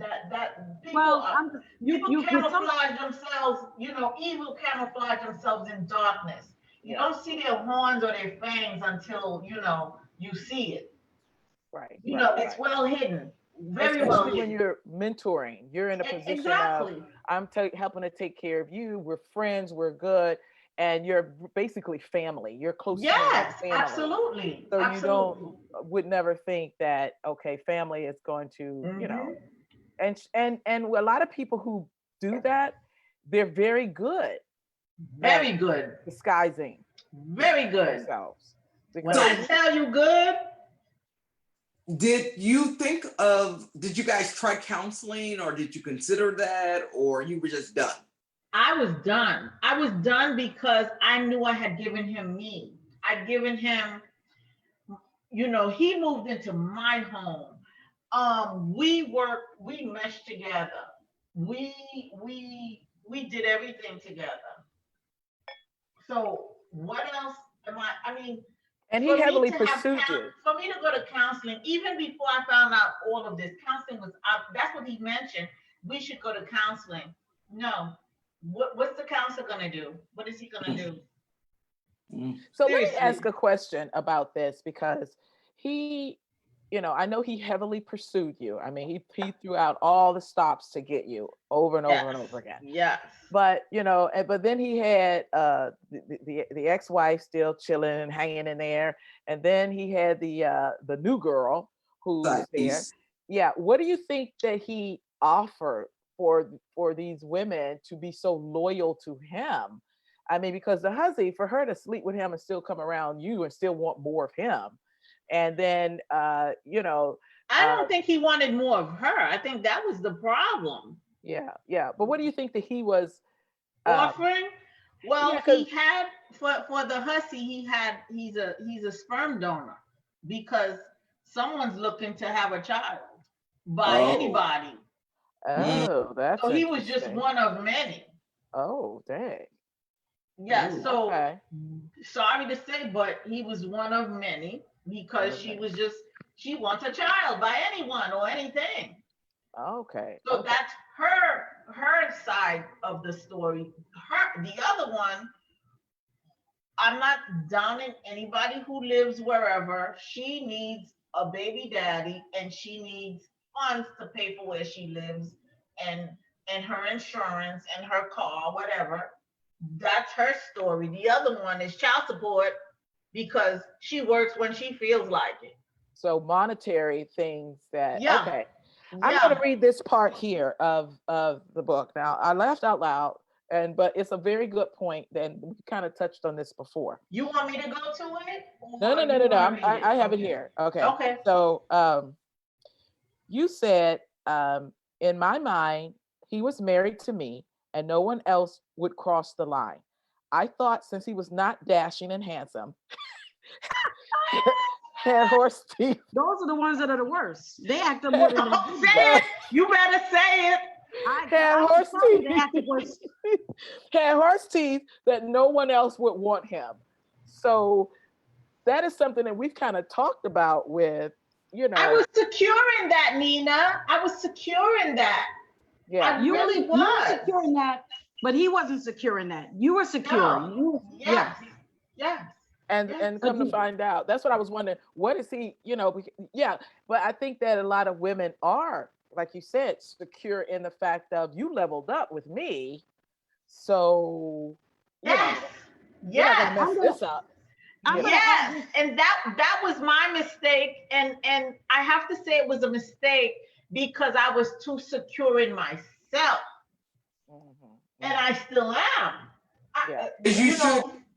C: people
D: Well,
C: are,
D: you
C: camouflage themselves, evil camouflage themselves in darkness. You don't see their horns or their fangs until you see it.
A: Right.
C: It's well hidden, very well
A: Especially when
C: hidden.
A: you're mentoring, you're in a position
C: Exactly.
A: of I'm helping to take care of you. We're friends. We're good, and you're basically family. You're close to
C: Yes,
A: family.
C: absolutely.
A: So
C: Absolutely.
A: you would never think that okay, family is going to
C: Mhm.
A: and a lot of people who do that, they're very good
C: Very
A: at
C: good.
A: disguising
C: Very good.
A: themselves.
C: When
A: Because
C: I tell you good,
B: Did you guys try counseling, or did you consider that, or you were just done?
C: I was done. I was done because I knew I had given him me. I'd given him, he moved into my home. We meshed together. We did everything together. So what else am I mean,
A: and he
C: for me
A: heavily
C: to have
A: pursued you.
C: for me to go to counseling, even before I found out all of this, counseling was up. That's what he mentioned. We should go to counseling. No. What's the counselor gonna do? What is he gonna do?
A: So let me
C: Seriously.
A: ask a question about this because he, I know he heavily pursued you. I mean, he threw out all the stops to get you over and over and over again.
C: Yes.
A: But but then he had the ex-wife still chilling and hanging in there, and then he had the new girl who's
B: Side
A: there.
B: piece.
A: Yeah, what do you think that he offered for these women to be so loyal to him? I mean, because the hussy, for her to sleep with him and still come around you and still want more of him, and then
C: I don't think he wanted more of her. I think that was the problem.
A: yeah. But what do you think that he was
C: Offering? Well,
A: yeah, 'cause-
C: he had for the hussy, he's a sperm donor because someone's looking to have a child by
B: Oh.
C: anybody.
A: Oh, that's
C: So he was just
A: interesting.
C: one of many.
A: Oh, dang.
C: Yeah,
B: Ooh.
C: so
A: Okay.
C: sorry to say, but he was one of many because
A: Okay.
C: she wants a child by anyone or anything.
A: Okay.
C: So
A: Okay.
C: that's her side of the story. The other one, I'm not downing anybody who lives wherever. She needs a baby daddy and she needs funds to pay for where she lives and her insurance and her car, whatever. That's her story. The other one is child support because she works when she feels like it.
A: So monetary things that
C: Yeah.
A: okay. I'm going
C: Yeah.
A: to read this part here of the book. Now, I laughed out loud, but it's a very good point. Then we kind of touched on this before.
C: You want me to go to it?
A: No.
C: Or you wanna read it?
A: I have it
C: Okay.
A: here. Okay.
C: Okay.
A: So, you said, in my mind, he was married to me, and no one else would cross the line. I thought since he was not dashing and handsome, Had horse teeth.
D: Those are the ones that are the worst. They act more than
C: Don't say it. You better say it.
A: Had
D: I
A: horse
D: tell you,
A: teeth.
D: they acted worse.
A: Had horse teeth that no one else would want him. So that is something that we've kind of talked about with, you know.
C: I was secure in that, Nina. I was secure in that.
A: Yeah.
C: I
D: You
C: really
D: were
C: was.
D: secure in that, but he wasn't secure in that. You were secure.
C: No. Yes. Yes.
A: And
C: Yes.
A: and come to find out, that's what I was wondering. What is he, yeah, but I think that a lot of women are, like you said, secure in the fact of you leveled up with me. So,
C: Yes.
A: you're not
C: Yes.
A: gonna mess this up.
D: I'm gonna
C: Yes,
D: add this.
C: and that was my mistake, and I have to say it was a mistake because I was too secure in myself, and I still am.
A: Yeah.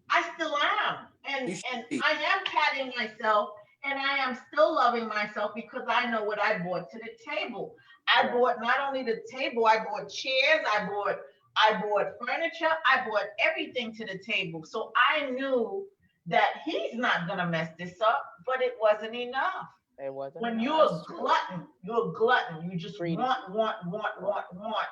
C: I still am, and I am patting myself, and I am still loving myself because I know what I brought to the table. I bought not only the table, I bought chairs, I bought furniture, I bought everything to the table. So I knew that he's not gonna mess this up, but it wasn't enough.
A: It wasn't.
C: When
A: enough.
C: you're a glutton. You just
A: Greedy.
C: want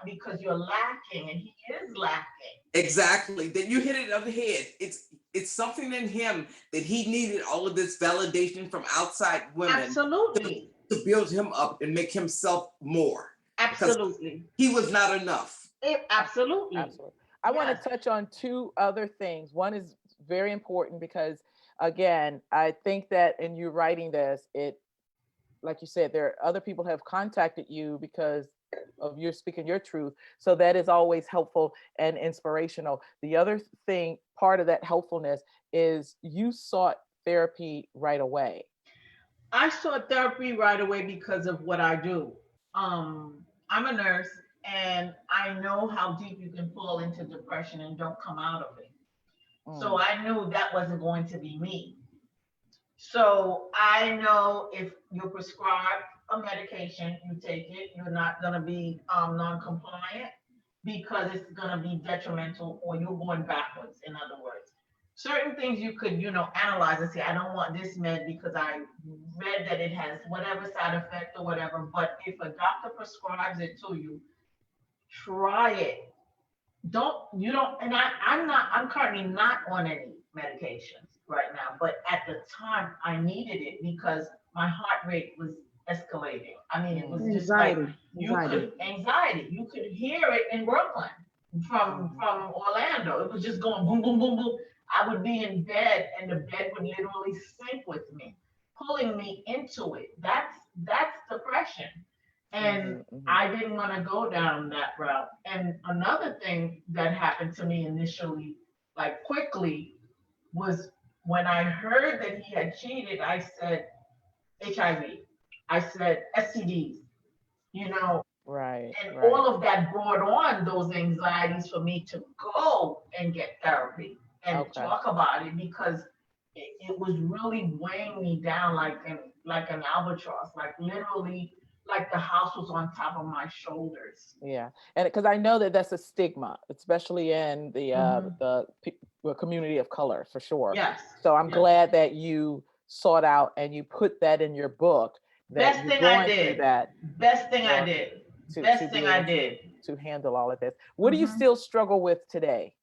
C: because you're lacking, and he is lacking.
B: Exactly. Then you hit it on the head. It's something in him that he needed all of this validation from outside women.
C: Absolutely.
B: To build him up and make himself more.
C: Absolutely.
B: He was not enough.
C: Absolutely.
A: I want to touch on two other things. One is very important because, again, I think that in you writing this, like you said, there are other people have contacted you because of your speaking your truth. So that is always helpful and inspirational. The other thing, part of that helpfulness, is you sought therapy right away.
C: I sought therapy right away because of what I do. I'm a nurse, and I know how deep you can fall into depression and don't come out of it. So I knew that wasn't going to be me. So I know if you're prescribed a medication, you take it, you're not going to be non-compliant because it's going to be detrimental, or you're going backwards, in other words. Certain things you could, analyze and say, I don't want this med because I read that it has whatever side effect or whatever. But if a doctor prescribes it to you, try it. I'm currently not on any medications right now, but at the time I needed it because my heart rate was escalating. I mean, it was just anxiety. You could hear it in Brooklyn from Orlando. It was just going boom, boom, boom, boom. I would be in bed and the bed would literally sink with me, pulling me into it. That's depression. And I didn't want to go down that route. And another thing that happened to me initially, like quickly, was when I heard that he had cheated, I said HIV. I said STDs,
A: Right.
C: And all of that brought on those anxieties for me to go and get therapy and talk about it, because it was really weighing me down like an albatross, like literally, like the house was on top of my shoulders.
A: Yeah, and because I know that that's a stigma, especially in the community of color, for sure.
C: Yes.
A: So I'm glad that you sought out and you put that in your book.
C: Best thing I did. Best thing I did. Best thing I did
A: to handle all of this. What do you still struggle with today?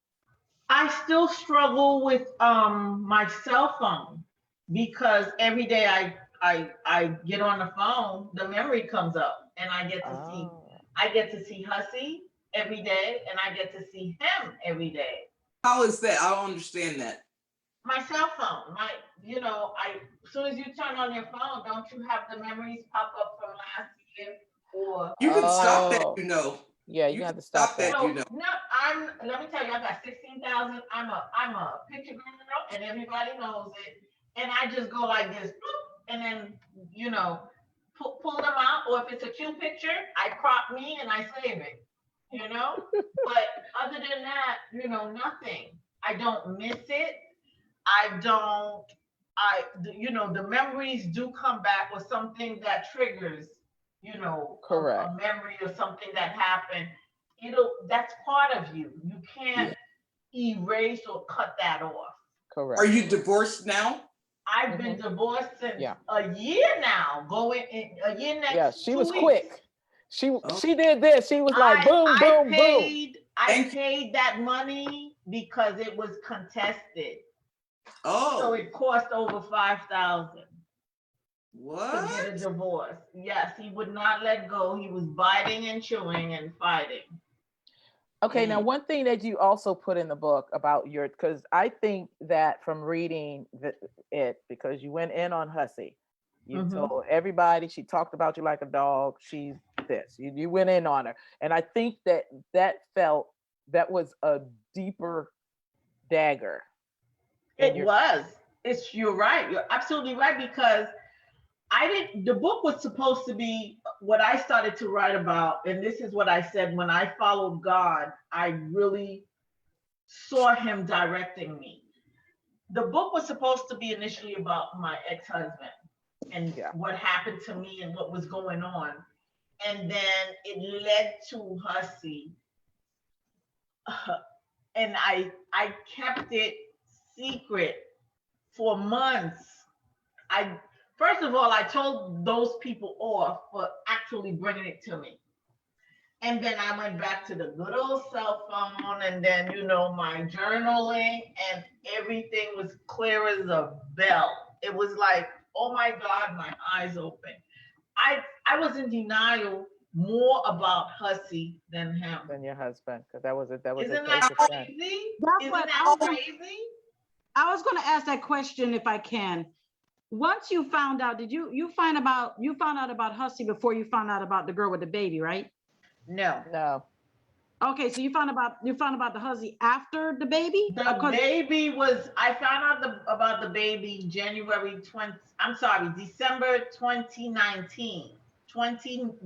C: I still struggle with my cell phone, because every day I get on the phone, the memory comes up, and I get to see Hussey every day, and I get to see him every day.
B: How is that? I don't understand that.
C: My cell phone, as soon as you turn on your phone, don't you have the memories pop up from last year? Or
B: you can stop that,
A: Yeah, you have to stop that.
C: No, let me tell you, I got 16,000. I'm a picture girl, and everybody knows it. And I just go like this, and then pull them out. Or if it's a cute picture, I crop me and I save it. But other than that, nothing. I don't miss it. The memories do come back with something that triggers,
A: correct,
C: a memory or something that happened. That's part of you. You can't erase or cut that off.
A: Correct.
B: Are you divorced now?
C: I've been divorced since
A: Yeah.
C: a year now, going in a year next.
A: Yeah, she
C: 2
A: was
C: weeks.
A: quick. She did this. She was like,
C: I
A: boom,
C: I
A: boom, boom.
C: paid I
B: And-
C: paid that money because it was contested. So
B: Oh,
C: it cost over 5,000 to
B: what?
C: get a divorce. Yes, he would not let go. He was biting and chewing and fighting.
A: Okay, now
B: Mm.
A: one thing that you also put in the book about your, because I think that from reading it, because you went in on Hussey, you
C: Mhm.
A: told everybody, she talked about you like a dog. She's this. You went in on her, and I think that was a deeper dagger.
C: It was. You're right. You're absolutely right, because the book was supposed to be what I started to write about. And this is what I said: when I followed God, I really saw him directing me. The book was supposed to be initially about my ex-husband and what happened to me and what was going on. And then it led to Hussey. And I kept it secret for months. First of all, I told those people off for actually bringing it to me. And then I went back to the good old cell phone, and then, my journaling, and everything was clear as a bell. It was like, oh my God, my eyes open. I was in denial more about Hussey than him.
A: Than your husband, because that was a
C: Isn't
A: close
C: that
A: friend.
C: crazy?
D: That's
C: Isn't
D: what
C: that crazy?
D: I was going to ask that question if I can. Once you found out, did you found out about Hussey before you found out about the girl with the baby, right?
C: No.
A: No.
D: Okay, so you found about the Hussey after the baby?
C: The baby was, I found out about the baby December 2019.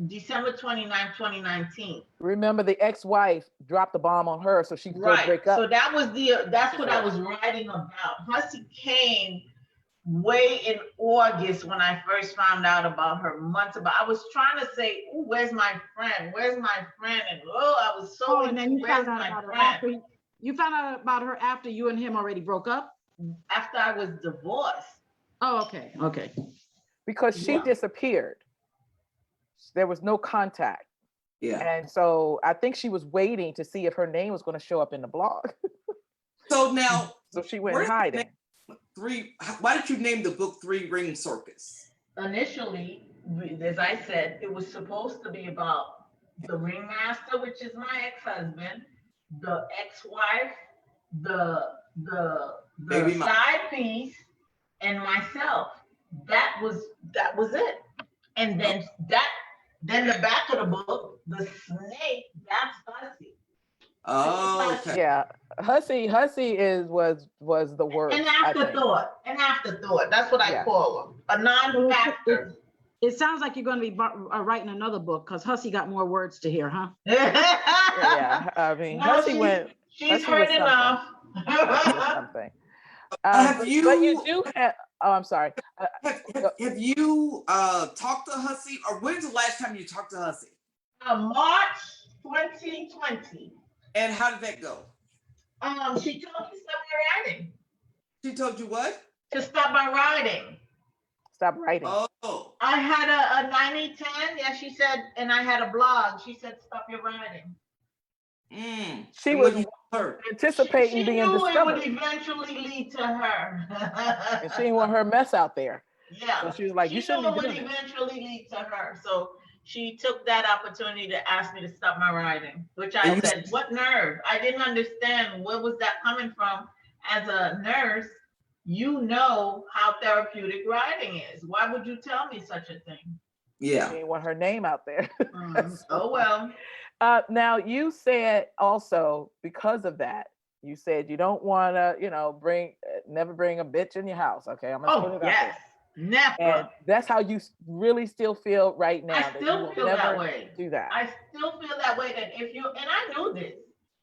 C: December 29, 2019.
A: Remember, the ex-wife dropped the bomb on her, so she could go break up.
C: So that's what I was writing about. Hussey came way in August when I first found out about her, months about. I was trying to say, "Ooh, where's my friend? Where's my friend?" And I was so
D: and then you found out about her after you found out about her after you and him already broke up?
C: After I was divorced.
D: Oh, okay. Okay.
A: Because she disappeared. There was no contact.
B: Yeah.
A: And so I think she was waiting to see if her name was going to show up in the blog.
B: So now,
A: so she went hiding.
B: Why did you name the book 3 Ring Circus?
C: Initially, as I said, it was supposed to be about the ringmaster, which is my ex-husband, the ex-wife, the side piece, and myself. That was it. And then the back of the book, the snake, that's Hussey.
B: Oh, okay.
A: Yeah, Hussey was the worst.
C: An afterthought. That's what I call him. A non-factor.
D: It sounds like you're going to be writing another book, because Hussey got more words to hear, huh?
A: Yeah, I mean, Hussey went.
C: She's heard enough.
A: Something.
B: Have you?
A: But you do have. Oh, I'm sorry.
B: Have you talked to Hussey, or when's the last time you talked to Hussey?
C: March 2020.
B: And how did that go?
C: She told me to stop my writing.
B: She told you what?
C: To stop my writing.
A: Stop writing.
B: Oh.
C: I had a 90-10. Yeah, she said, and I had a blog. She said, stop your writing.
A: She was anticipating being discovered.
C: It would eventually lead to her.
A: And she didn't want her mess out there.
C: Yeah.
A: So she was like, you shouldn't be doing it.
C: It would eventually lead to her. So she took that opportunity to ask me to stop my writing, which I said, what nerve? I didn't understand where was that coming from. As a nurse, you know how therapeutic writing is. Why would you tell me such a thing?
B: Yeah.
A: She didn't want her name out there.
C: Oh, well.
A: Now, you said also, because of that, you said you don't want to, never bring a bitch in your house. Okay, I'm going to put it out there.
C: Never.
A: And that's how you really still feel right now.
C: I still feel that way.
A: Do that.
C: I still feel that way, that and I knew this.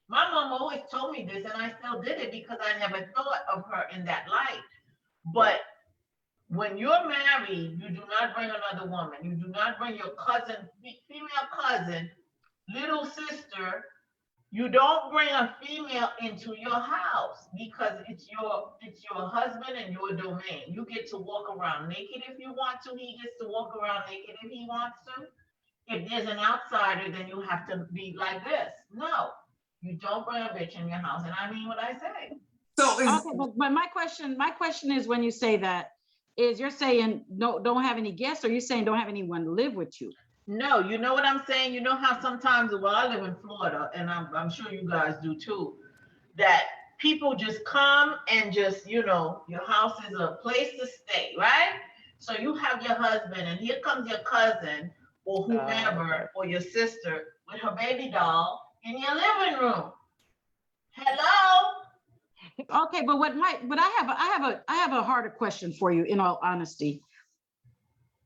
C: My mom always told me this, and I still did it because I never thought of her in that light. But when you're married, you do not bring another woman. You do not bring your cousin, female cousin, little sister, You don't bring a female into your house because it's your husband and your domain. You get to walk around naked if you want to. He gets to walk around naked if he wants to. If there's an outsider, then you have to be like this. No, you don't bring a bitch in your house, and I mean what I say.
B: So is
D: Okay, but my question is, when you say that, is you're saying no, don't have any guests, or you're saying don't have anyone live with you?
C: No, you know what I'm saying? You know how sometimes, well, I live in Florida, and I'm sure you guys do too, that people just come and just, your house is a place to stay, right? So you have your husband, and here comes your cousin or whomever, or your sister with her baby doll in your living room. Hello?
D: Okay, but I have a harder question for you, in all honesty.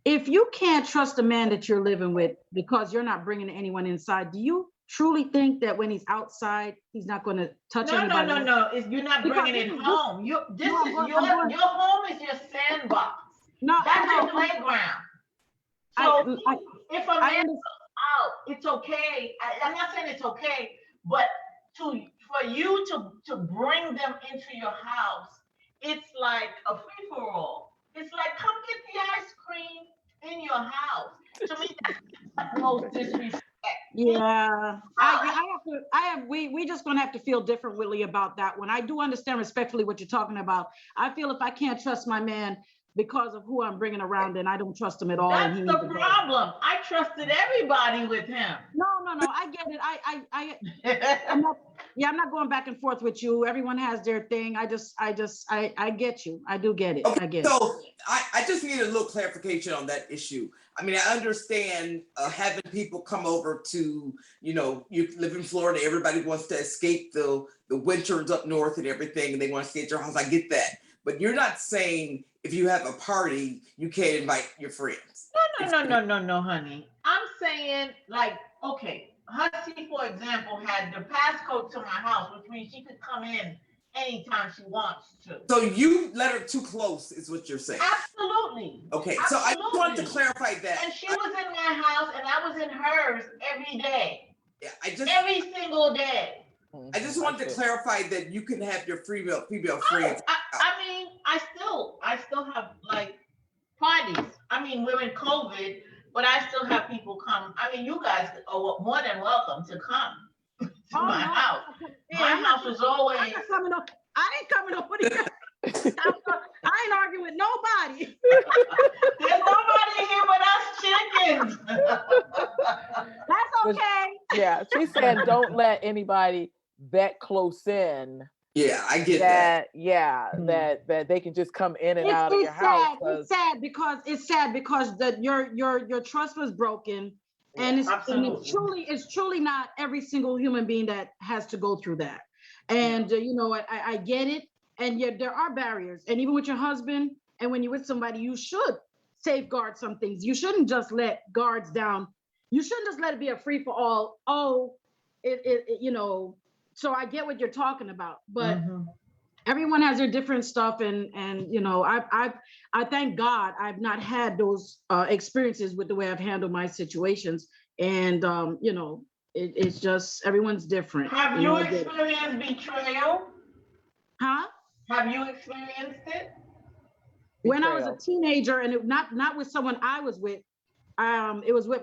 D: If you can't trust a man that you're living with because you're not bringing anyone inside, do you truly think that when he's outside, he's not going to touch anybody?
C: No. You're not bringing it home. Your home is your sandbox.
D: No,
C: that's your playground. So if a man goes out, it's okay. I'm not saying it's okay, but for you to bring them into your house, it's like a free for all. It's like, come get the ice cream in your house. To me, that's the most disrespect.
D: Yeah, we just gonna have to feel differently about that one. I do understand respectfully what you're talking about. I feel if I can't trust my man because of who I'm bringing around, then I don't trust him at all.
C: That's the problem. I trusted everybody with him.
D: No, I get it. I'm not going back and forth with you. Everyone has their thing. I get you. I do get it.
B: Okay,
D: I get
B: so
D: it.
B: I just need a little clarification on that issue. I mean, I understand having people come over to, you live in Florida, everybody wants to escape the winters up north and everything, and they want to stay at your house. I get that. But you're not saying if you have a party, you can't invite your friends.
C: No, honey. I'm saying, like, okay, Hussy, for example, had the passcode to my house, which means she could come in anytime she wants to.
B: So you let her too close, is what you're saying?
C: Absolutely.
B: Okay,
C: Absolutely.
B: so I just want to clarify that.
C: And she was in my house, and I was in hers every day.
B: Yeah,
C: every single day.
B: I just wanted to clarify that you can have your female friends.
C: I mean, I still have like parties. I mean, we're in COVID, but I still have people come. I mean, you guys are more than welcome to come to my house. My house is always.
D: I ain't coming over there. I ain't arguing with nobody.
C: There's nobody here with us chickens.
D: That's okay.
A: Yeah, she said don't let anybody that close in.
B: Yeah, I get that.
A: Yeah, that they can just come in and out of your house.
D: It's sad because that your trust was broken, and it's truly not every single human being that has to go through that. And I get it, and yet there are barriers. And even with your husband, and when you're with somebody, you should safeguard some things. You shouldn't just let guards down. You shouldn't just let it be a free for all. So I get what you're talking about, but everyone has their different stuff, and I thank God I've not had those experiences with the way I've handled my situations, and it's just everyone's different.
C: Have you experienced betrayal?
D: Huh?
C: Have you experienced it?
D: When I was a teenager, and not with someone I was with, it was with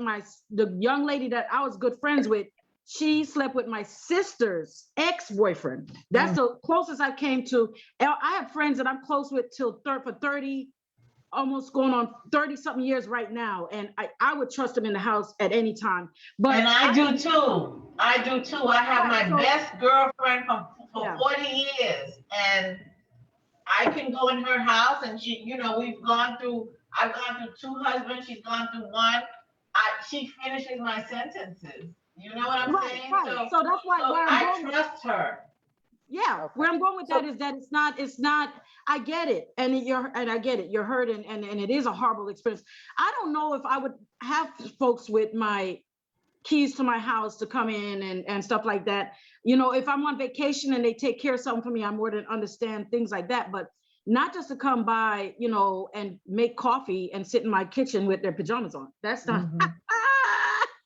D: the young lady that I was good friends with. She slept with my sister's ex-boyfriend. That's the closest I came to. I have friends that I'm close with for 30, almost going on 30 something years right now. And I would trust them in the house at any time. And
C: I do too. I have my best girlfriend for 40 years. And I can go in her house, and I've gone through 2 husbands. She's gone through 1. She finishes my sentences. You know what I'm saying?
D: Right. So that's why
C: I trust her.
D: Yeah, where I'm going with that is that it's not. I get it, and I get it. You're hurt, and it is a horrible experience. I don't know if I would have folks with my keys to my house to come in and stuff like that. If I'm on vacation and they take care of something for me, I more than understand things like that. But not just to come by, and make coffee and sit in my kitchen with their pajamas on. That's not.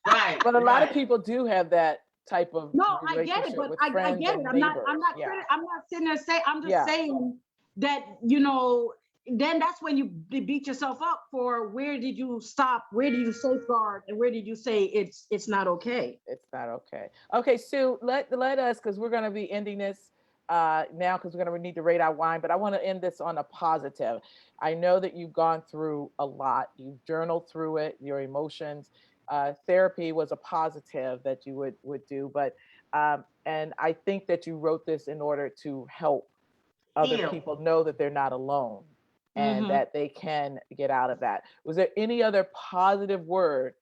C: Right.
A: But a lot of people do have that type of
D: No, I get it,
A: relationship
D: but
A: with
D: I
A: friends
D: get
A: and
D: it. I'm not,
A: neighbors. Yeah.
D: I'm not sitting there saying, I'm just
A: Yeah.
D: saying that, you know, then that's when you beat yourself up for where did you stop, where did you safeguard, and where did you say it's not okay?
A: It's not okay. Okay, Sue, let us, because we're going to be ending this now, because we're going to need to rate our wine, but I want to end this on a positive. I know that you've gone through a lot. You've journaled through it, your emotions. Therapy was a positive that you would do, but and I think that you wrote this in order to help other
C: Heal.
A: people know that they're not alone and
D: Mhm.
A: that they can get out of that. Was there any other positive word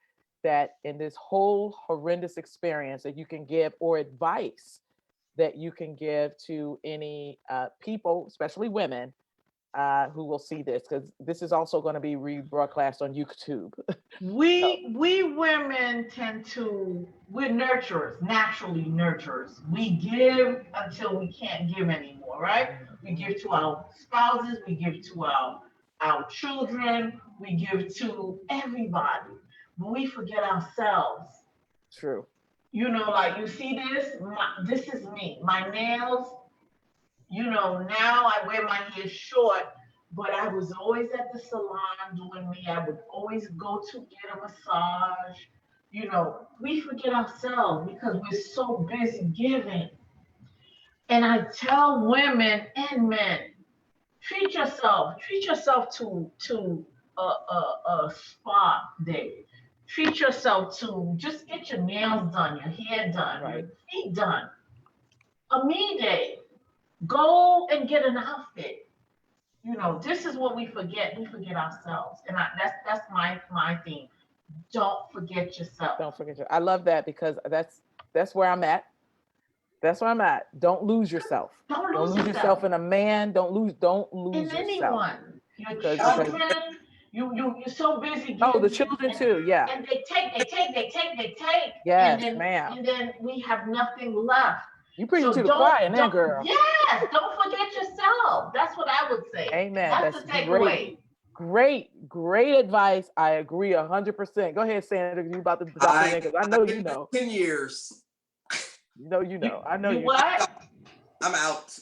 A: that in this whole horrendous experience that you can give, or advice that you can give to any people, especially women, who will see this? Because this is also going to be rebroadcast on YouTube.
C: We women we're nurturers, naturally nurturers. We give until we can't give anymore, right? We give to our spouses, we give to our children, we give to everybody, but we forget ourselves.
A: True.
C: You know, like you see this is me. My nails, you know, now I wear my hair short, but I was always at the salon doing me. I would always go to get a massage. You know, we forget ourselves because we're so busy giving. And I tell women and men, treat yourself to a spa day. Treat yourself to just get your nails done, your hair done,
A: Right.
C: your feet done. A me day. Go and get an outfit. You know, this is what we forget. We forget ourselves, and that's my theme. Don't forget yourself.
A: Don't forget your. I love that, because that's where I'm at. That's where I'm at. Don't lose yourself.
C: Don't
A: Don't
C: lose
A: lose yourself
C: yourself
A: in a man. Don't lose
C: in
A: yourself.
C: anyone. Your
A: Because
C: children. You're so busy
A: oh, the
C: giving,
A: children
C: and,
A: too. Yeah.
C: and they take,
A: Yes,
C: and
A: ma'am.
C: then we have nothing left.
A: You preaching
C: So
A: to the choir now,
C: don't
A: girl.
C: yes, don't forget yourself. That's what I would say.
A: Amen.
C: That's
A: That's
C: the
A: great.
C: takeaway.
A: Great advice. I agree 100%. Go ahead, Sandra. You about to drop it in, because I know you know.
B: 10 years.
A: You know. I know
C: You
A: you.
C: what?
B: I'm out.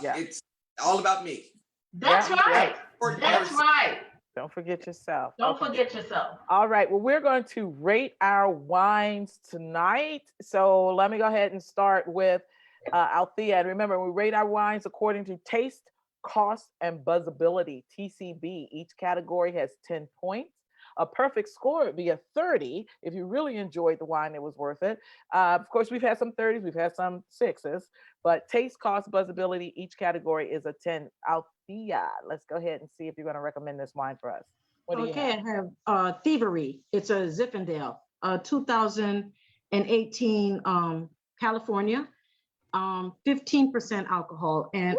A: Yeah.
B: It's all about me.
C: That's
A: Yeah,
C: right.
B: yeah.
C: That's right.
A: Don't forget yourself.
C: Don't
A: Okay.
C: forget yourself.
A: All right. Well, we're going to rate our wines tonight. So let me go ahead and start with Althea. And remember, we rate our wines according to taste, cost, and buzzability, TCB. Each category has 10 points. A perfect score would be a 30. If you really enjoyed the wine, it was worth it. Of course, we've had some 30s, we've had some 6s, but taste, cost, buzzability, each category is a 10. Althea, let's go ahead and see if you're going to recommend this wine for us. What do you
D: Okay,
A: have?
D: I have Thievery. It's a Zinfandel, 2018 California, 15% alcohol, and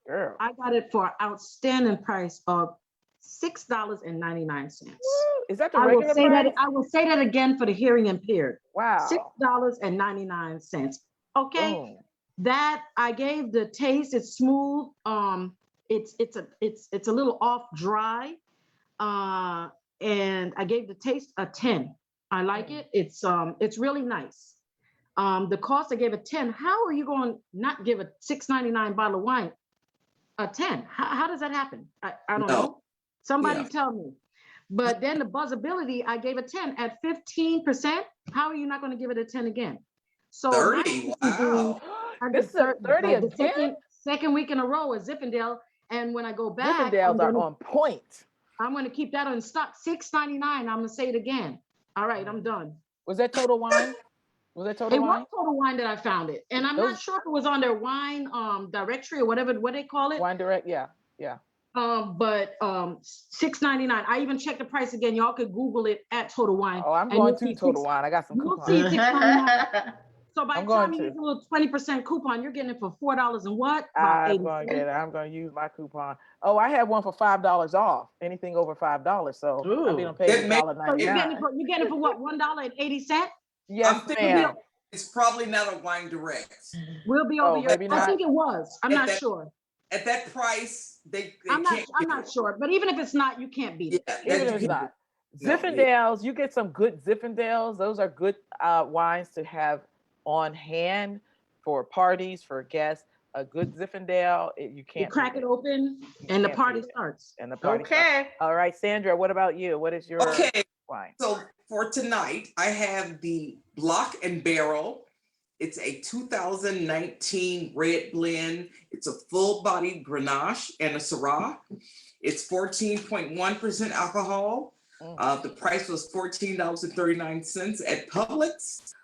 A: Girl.
D: I got it for outstanding price of $6.99.
A: Woo! Is that the regular price?
D: I will say that again for the hearing impaired.
A: Wow.
D: $6.99. Okay.
A: Boom.
D: That I gave the taste. It's smooth. It's a little off dry. And I gave the taste a 10. I like it. It's really nice. The cost, I gave a 10. How are you going to not give a $6.99 bottle of wine a 10? How does that happen? I don't know. Somebody tell me. But then the buzzability, I gave a 10 at 15%. How are you not going to give it a 10 again? So
B: 30. Wow.
A: This is a 30 again?
D: Second week in a row is Zinfandel. And when I go back,
A: Zinfandels are on point.
D: I'm going to keep that on stock. $6.99. I'm going to say it again. All right, I'm done.
A: Was that Total Wine? Was that Total
D: It
A: Wine?
D: was Total Wine that I found it. And I'm not sure if it was on their wine directory or whatever, what they call it.
A: Wine Direct, yeah.
D: But $6.99. I even checked the price again. Y'all could Google it at Total Wine.
A: Oh, I'm going to Total Wine. I got some
D: You'll
A: coupons.
D: see $6.99. So by the time you
A: to.
D: use a little 20% coupon, you're getting it for $4 and what?
A: I'm going to get it. I'm going to use my coupon. Oh, I had one for $5 off. Anything over $5. So I'll be on pay $1.99.
D: So you're getting it for what? $1.80?
A: Yes, ma'am.
B: It's probably not a Wine Direct.
D: We'll be over here.
A: Maybe not.
D: I think it was. I'm not sure.
B: At that price, they
D: I'm
B: can't.
D: not sure. But even if it's not, you can't beat it.
A: Even if it's not.
B: No,
A: Zinfandels, you get some good Zinfandels. Those are good wines to have on hand for parties, for guests. A good Zinfandel, you
D: You
A: can't
D: crack
A: beat
D: it
A: it.
D: open
A: You
D: and the
A: can't
D: party
A: beat it.
D: starts.
A: And the party starts.
C: Okay.
A: All right, Sandra, what about you? What is your
B: okay.
A: wine?
B: So for tonight, I have the Block and Barrel. It's a 2019 red blend. It's a full body Grenache and a Syrah. It's 14.1% alcohol.
A: Mm.
B: The price was $14.39 at Publix.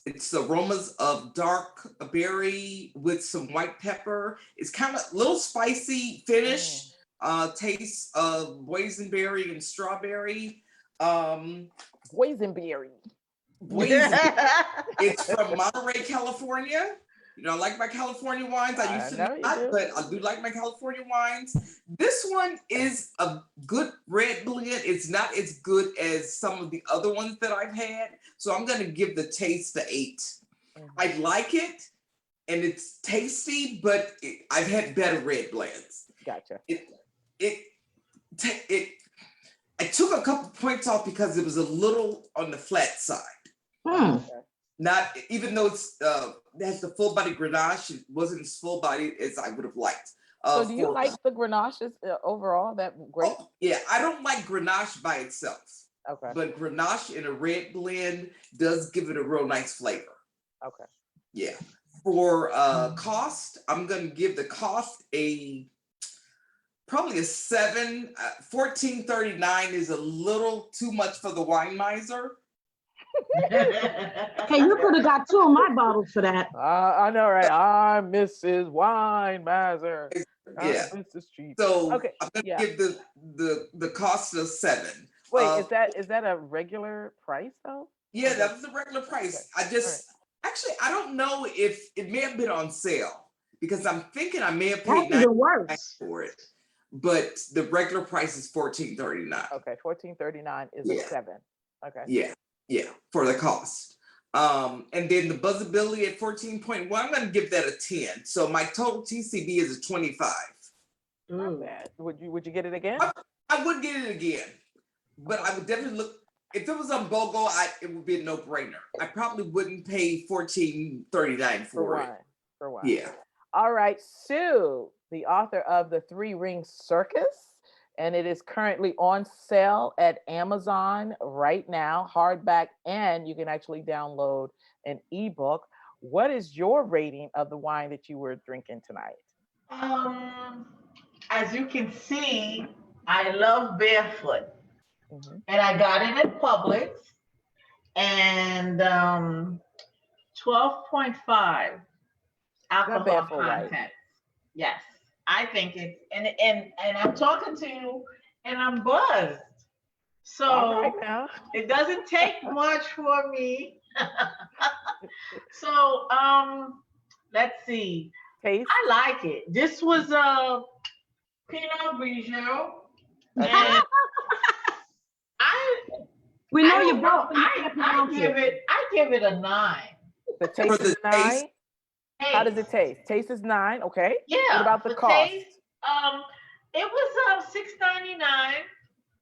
B: It's aromas of dark berry with some white pepper. It's kind of a little spicy finish. Taste of boysenberry and strawberry.
A: Boysenberry.
B: Boysenberry. It's from Monterey, California. You know, I like my California wines. I used to
A: know you
B: not,
A: do.
B: but I do like my California wines. This one is a good red blend. It's not as good as some of the other ones that I've had. So I'm going to give the taste the 8. I like it and it's tasty, but I've had better red blends.
A: Gotcha.
B: I took a couple points off because it was a little on the flat side.
D: Hmm.
B: Not even though it has the full body Grenache, it wasn't as full body as I would have liked.
A: So do you like the Grenaches overall? That great?
B: Oh, yeah, I don't like Grenache by itself,
A: Okay.
B: but Grenache in a red blend does give it a real nice flavor.
A: Okay.
B: Yeah. For cost, I'm gonna give the cost probably a 7. $14.39 is a little too much for the wine miser.
D: Hey, you could have got 2 of my bottles for that.
A: I know, right? I'm Mrs. Wine Miser.
B: Yeah.
A: Mrs. Cheap.
B: So
A: Okay.
B: I'm gonna
A: Yeah.
B: give the cost of 7.
A: Wait, is that a regular price though?
B: Yeah, that was the regular price.
A: Okay.
B: Actually I don't know if it may have been on sale because I'm thinking I may have paid
D: That's even
B: $9
D: worse.
B: for it, but the regular price is $14.39.
A: Okay, $14.39 is
B: Yeah.
A: a 7. Okay.
B: Yeah, for the cost. And then the buzzability at 14.1, I'm gonna give that a 10. So my total TCB is a 25.
A: Not bad. Would you get it again?
B: I would get it again, but I would definitely look. If it was on BOGO, it would be a no-brainer. I probably wouldn't pay $14.39 for it.
A: For wine.
B: Yeah.
A: All right, Sue, the author of The 3-Ring Circus, and it is currently on sale at Amazon right now, hardback, and you can actually download an ebook. What is your rating of the wine that you were drinking tonight?
C: As you can see, I love barefoot.
A: Mhm.
C: And I got it at Publix, and 12.5 alcohol
A: Barefoot,
C: content.
A: right?
C: Yes, I think it's and I'm talking to you, and I'm buzzed. So
A: All right now.
C: it doesn't take much for me. So let's see.
A: Taste.
C: I like it. This was a Pinot Grigio,
A: Okay.
C: and I
D: We know
C: I
D: you
C: don't know.
D: both.
C: I give it a 9.
A: The taste is
B: the
A: 9.
B: taste?
A: How does it taste? Taste is 9. Okay.
C: Yeah.
A: What about the cost?
C: Taste, it was $6.99.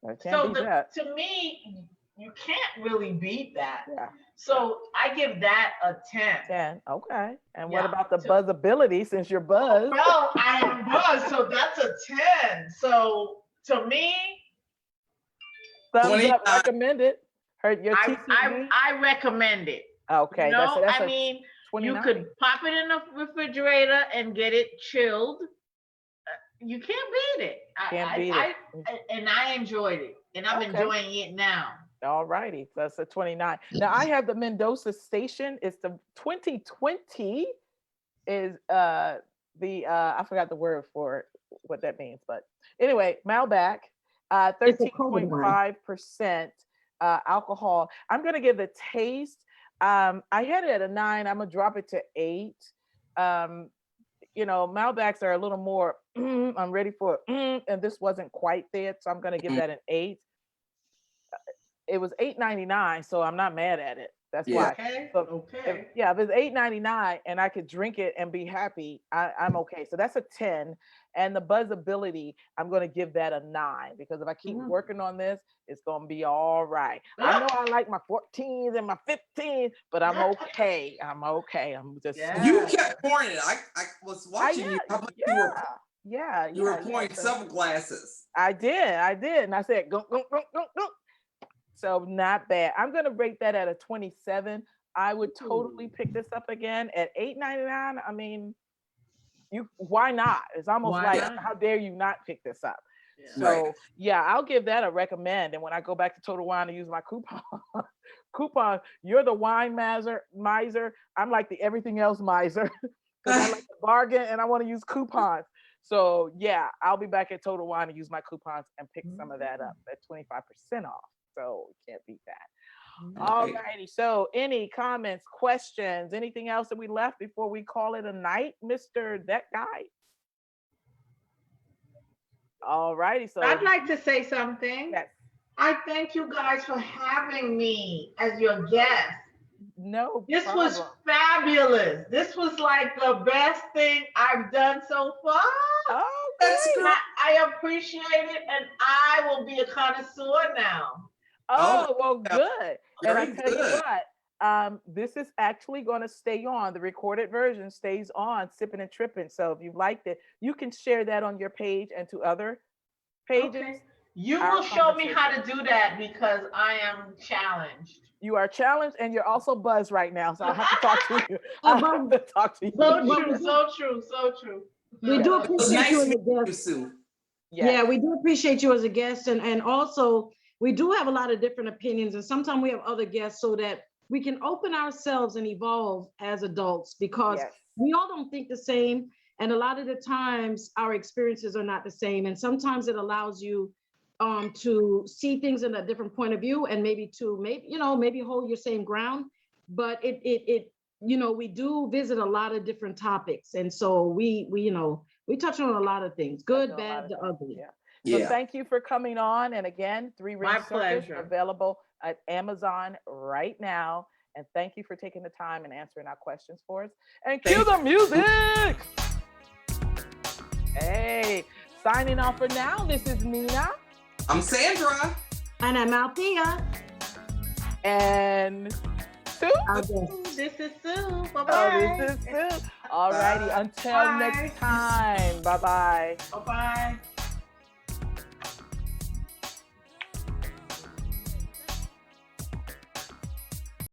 A: I can't beat that.
C: To me, you can't really beat that.
A: Yeah.
C: So I give that a 10.
A: 10. Okay. And
C: Yeah.
A: what about the buzzability since you're buzzed?
C: Well, I am buzzed, so that's a 10. So to me,
A: Thumbs up,
B: 29.
A: recommended. Heard your TCB?
C: I recommend it.
A: Okay.
C: You know,
A: That's
C: I
A: a
C: mean,
A: 29.
C: you could pop it in the refrigerator and get it chilled. You can't beat it.
A: Can't beat it.
C: And I enjoyed it, and I'm enjoying it now.
A: All righty. That's a 29. Now I have the Mendoza Station. It's the 2020 is I forgot the word for it, what that means, but anyway, Malbec, 13.5% alcohol. I'm gonna give the taste. I had it at a 9. I'm gonna drop it to 8. You know, Malbecs are a little more. I'm ready for it, and this wasn't quite there, so I'm gonna give that an 8. It was $8.99, so I'm not mad at it. That's
B: Yeah.
A: why.
C: Okay.
A: So
C: Okay.
A: if it's $8.99 and I could drink it and be happy, I'm okay. So that's a 10. And the buzzability, I'm going to give that a 9 because if I keep working on this, it's going to be all right. I know I like my 14s and my 15s, but I'm okay. I'm okay. I'm just
B: You kept pouring it. I was watching you. How much you were pouring several glasses.
A: I did. And I said, go, go, go, go, go. So not bad. I'm going to rate that at a 27. I would totally pick this up again at $8.99. I mean, why not? It's almost like, how dare you not pick this up? Yeah. So I'll give that a recommend. And when I go back to Total Wine and use my coupon, you're the wine miser. I'm like the everything else miser because I like to bargain and I want to use coupons. So I'll be back at Total Wine and use my coupons and pick some of that up at 25% off. So can't beat that. All righty. So any comments, questions, anything else that we left before we call it a night, Mr. That Guy? All righty. So
C: I'd like to say something.
A: Yes.
C: I thank you guys for having me as your guest.
A: No
C: This
A: problem.
C: was fabulous. This was like the best thing I've done so far.
A: Oh, that's
C: good. I appreciate it, and I will be a connoisseur now.
A: Oh, well, good. And I
B: Very
A: tell you
B: good.
A: what, this is actually going to stay on. The recorded version stays on Sippin and Trippin. So if you liked it, you can share that on your page and to other pages.
C: Okay. You will show me how to do that because I am challenged.
A: You are challenged and you're also buzzed right now. So I'll have to talk to you. I'll have to talk to you.
C: So true.
D: We do appreciate you as a guest. Yeah, we do appreciate you as a guest. And also, we do have a lot of different opinions. And sometimes we have other guests so that we can open ourselves and evolve as adults because we all don't think the same. And a lot of the times our experiences are not the same. And sometimes it allows you to see things in a different point of view and maybe hold your same ground. But we do visit a lot of different topics. And so we touch on a lot of things, good, bad, the ugly.
A: So thank you for coming on. And again, 3 Ring Circus
C: pleasure.
A: Available at Amazon right now. And thank you for taking the time and answering our questions for us. And cue the music. Hey, signing off for now. This is Nina.
B: I'm Sandra.
D: And I'm Althea.
A: And Sue.
C: This is Sue. Bye-bye.
A: Oh, this is Sue. All righty. Until next time. Bye-bye.
C: Bye-bye.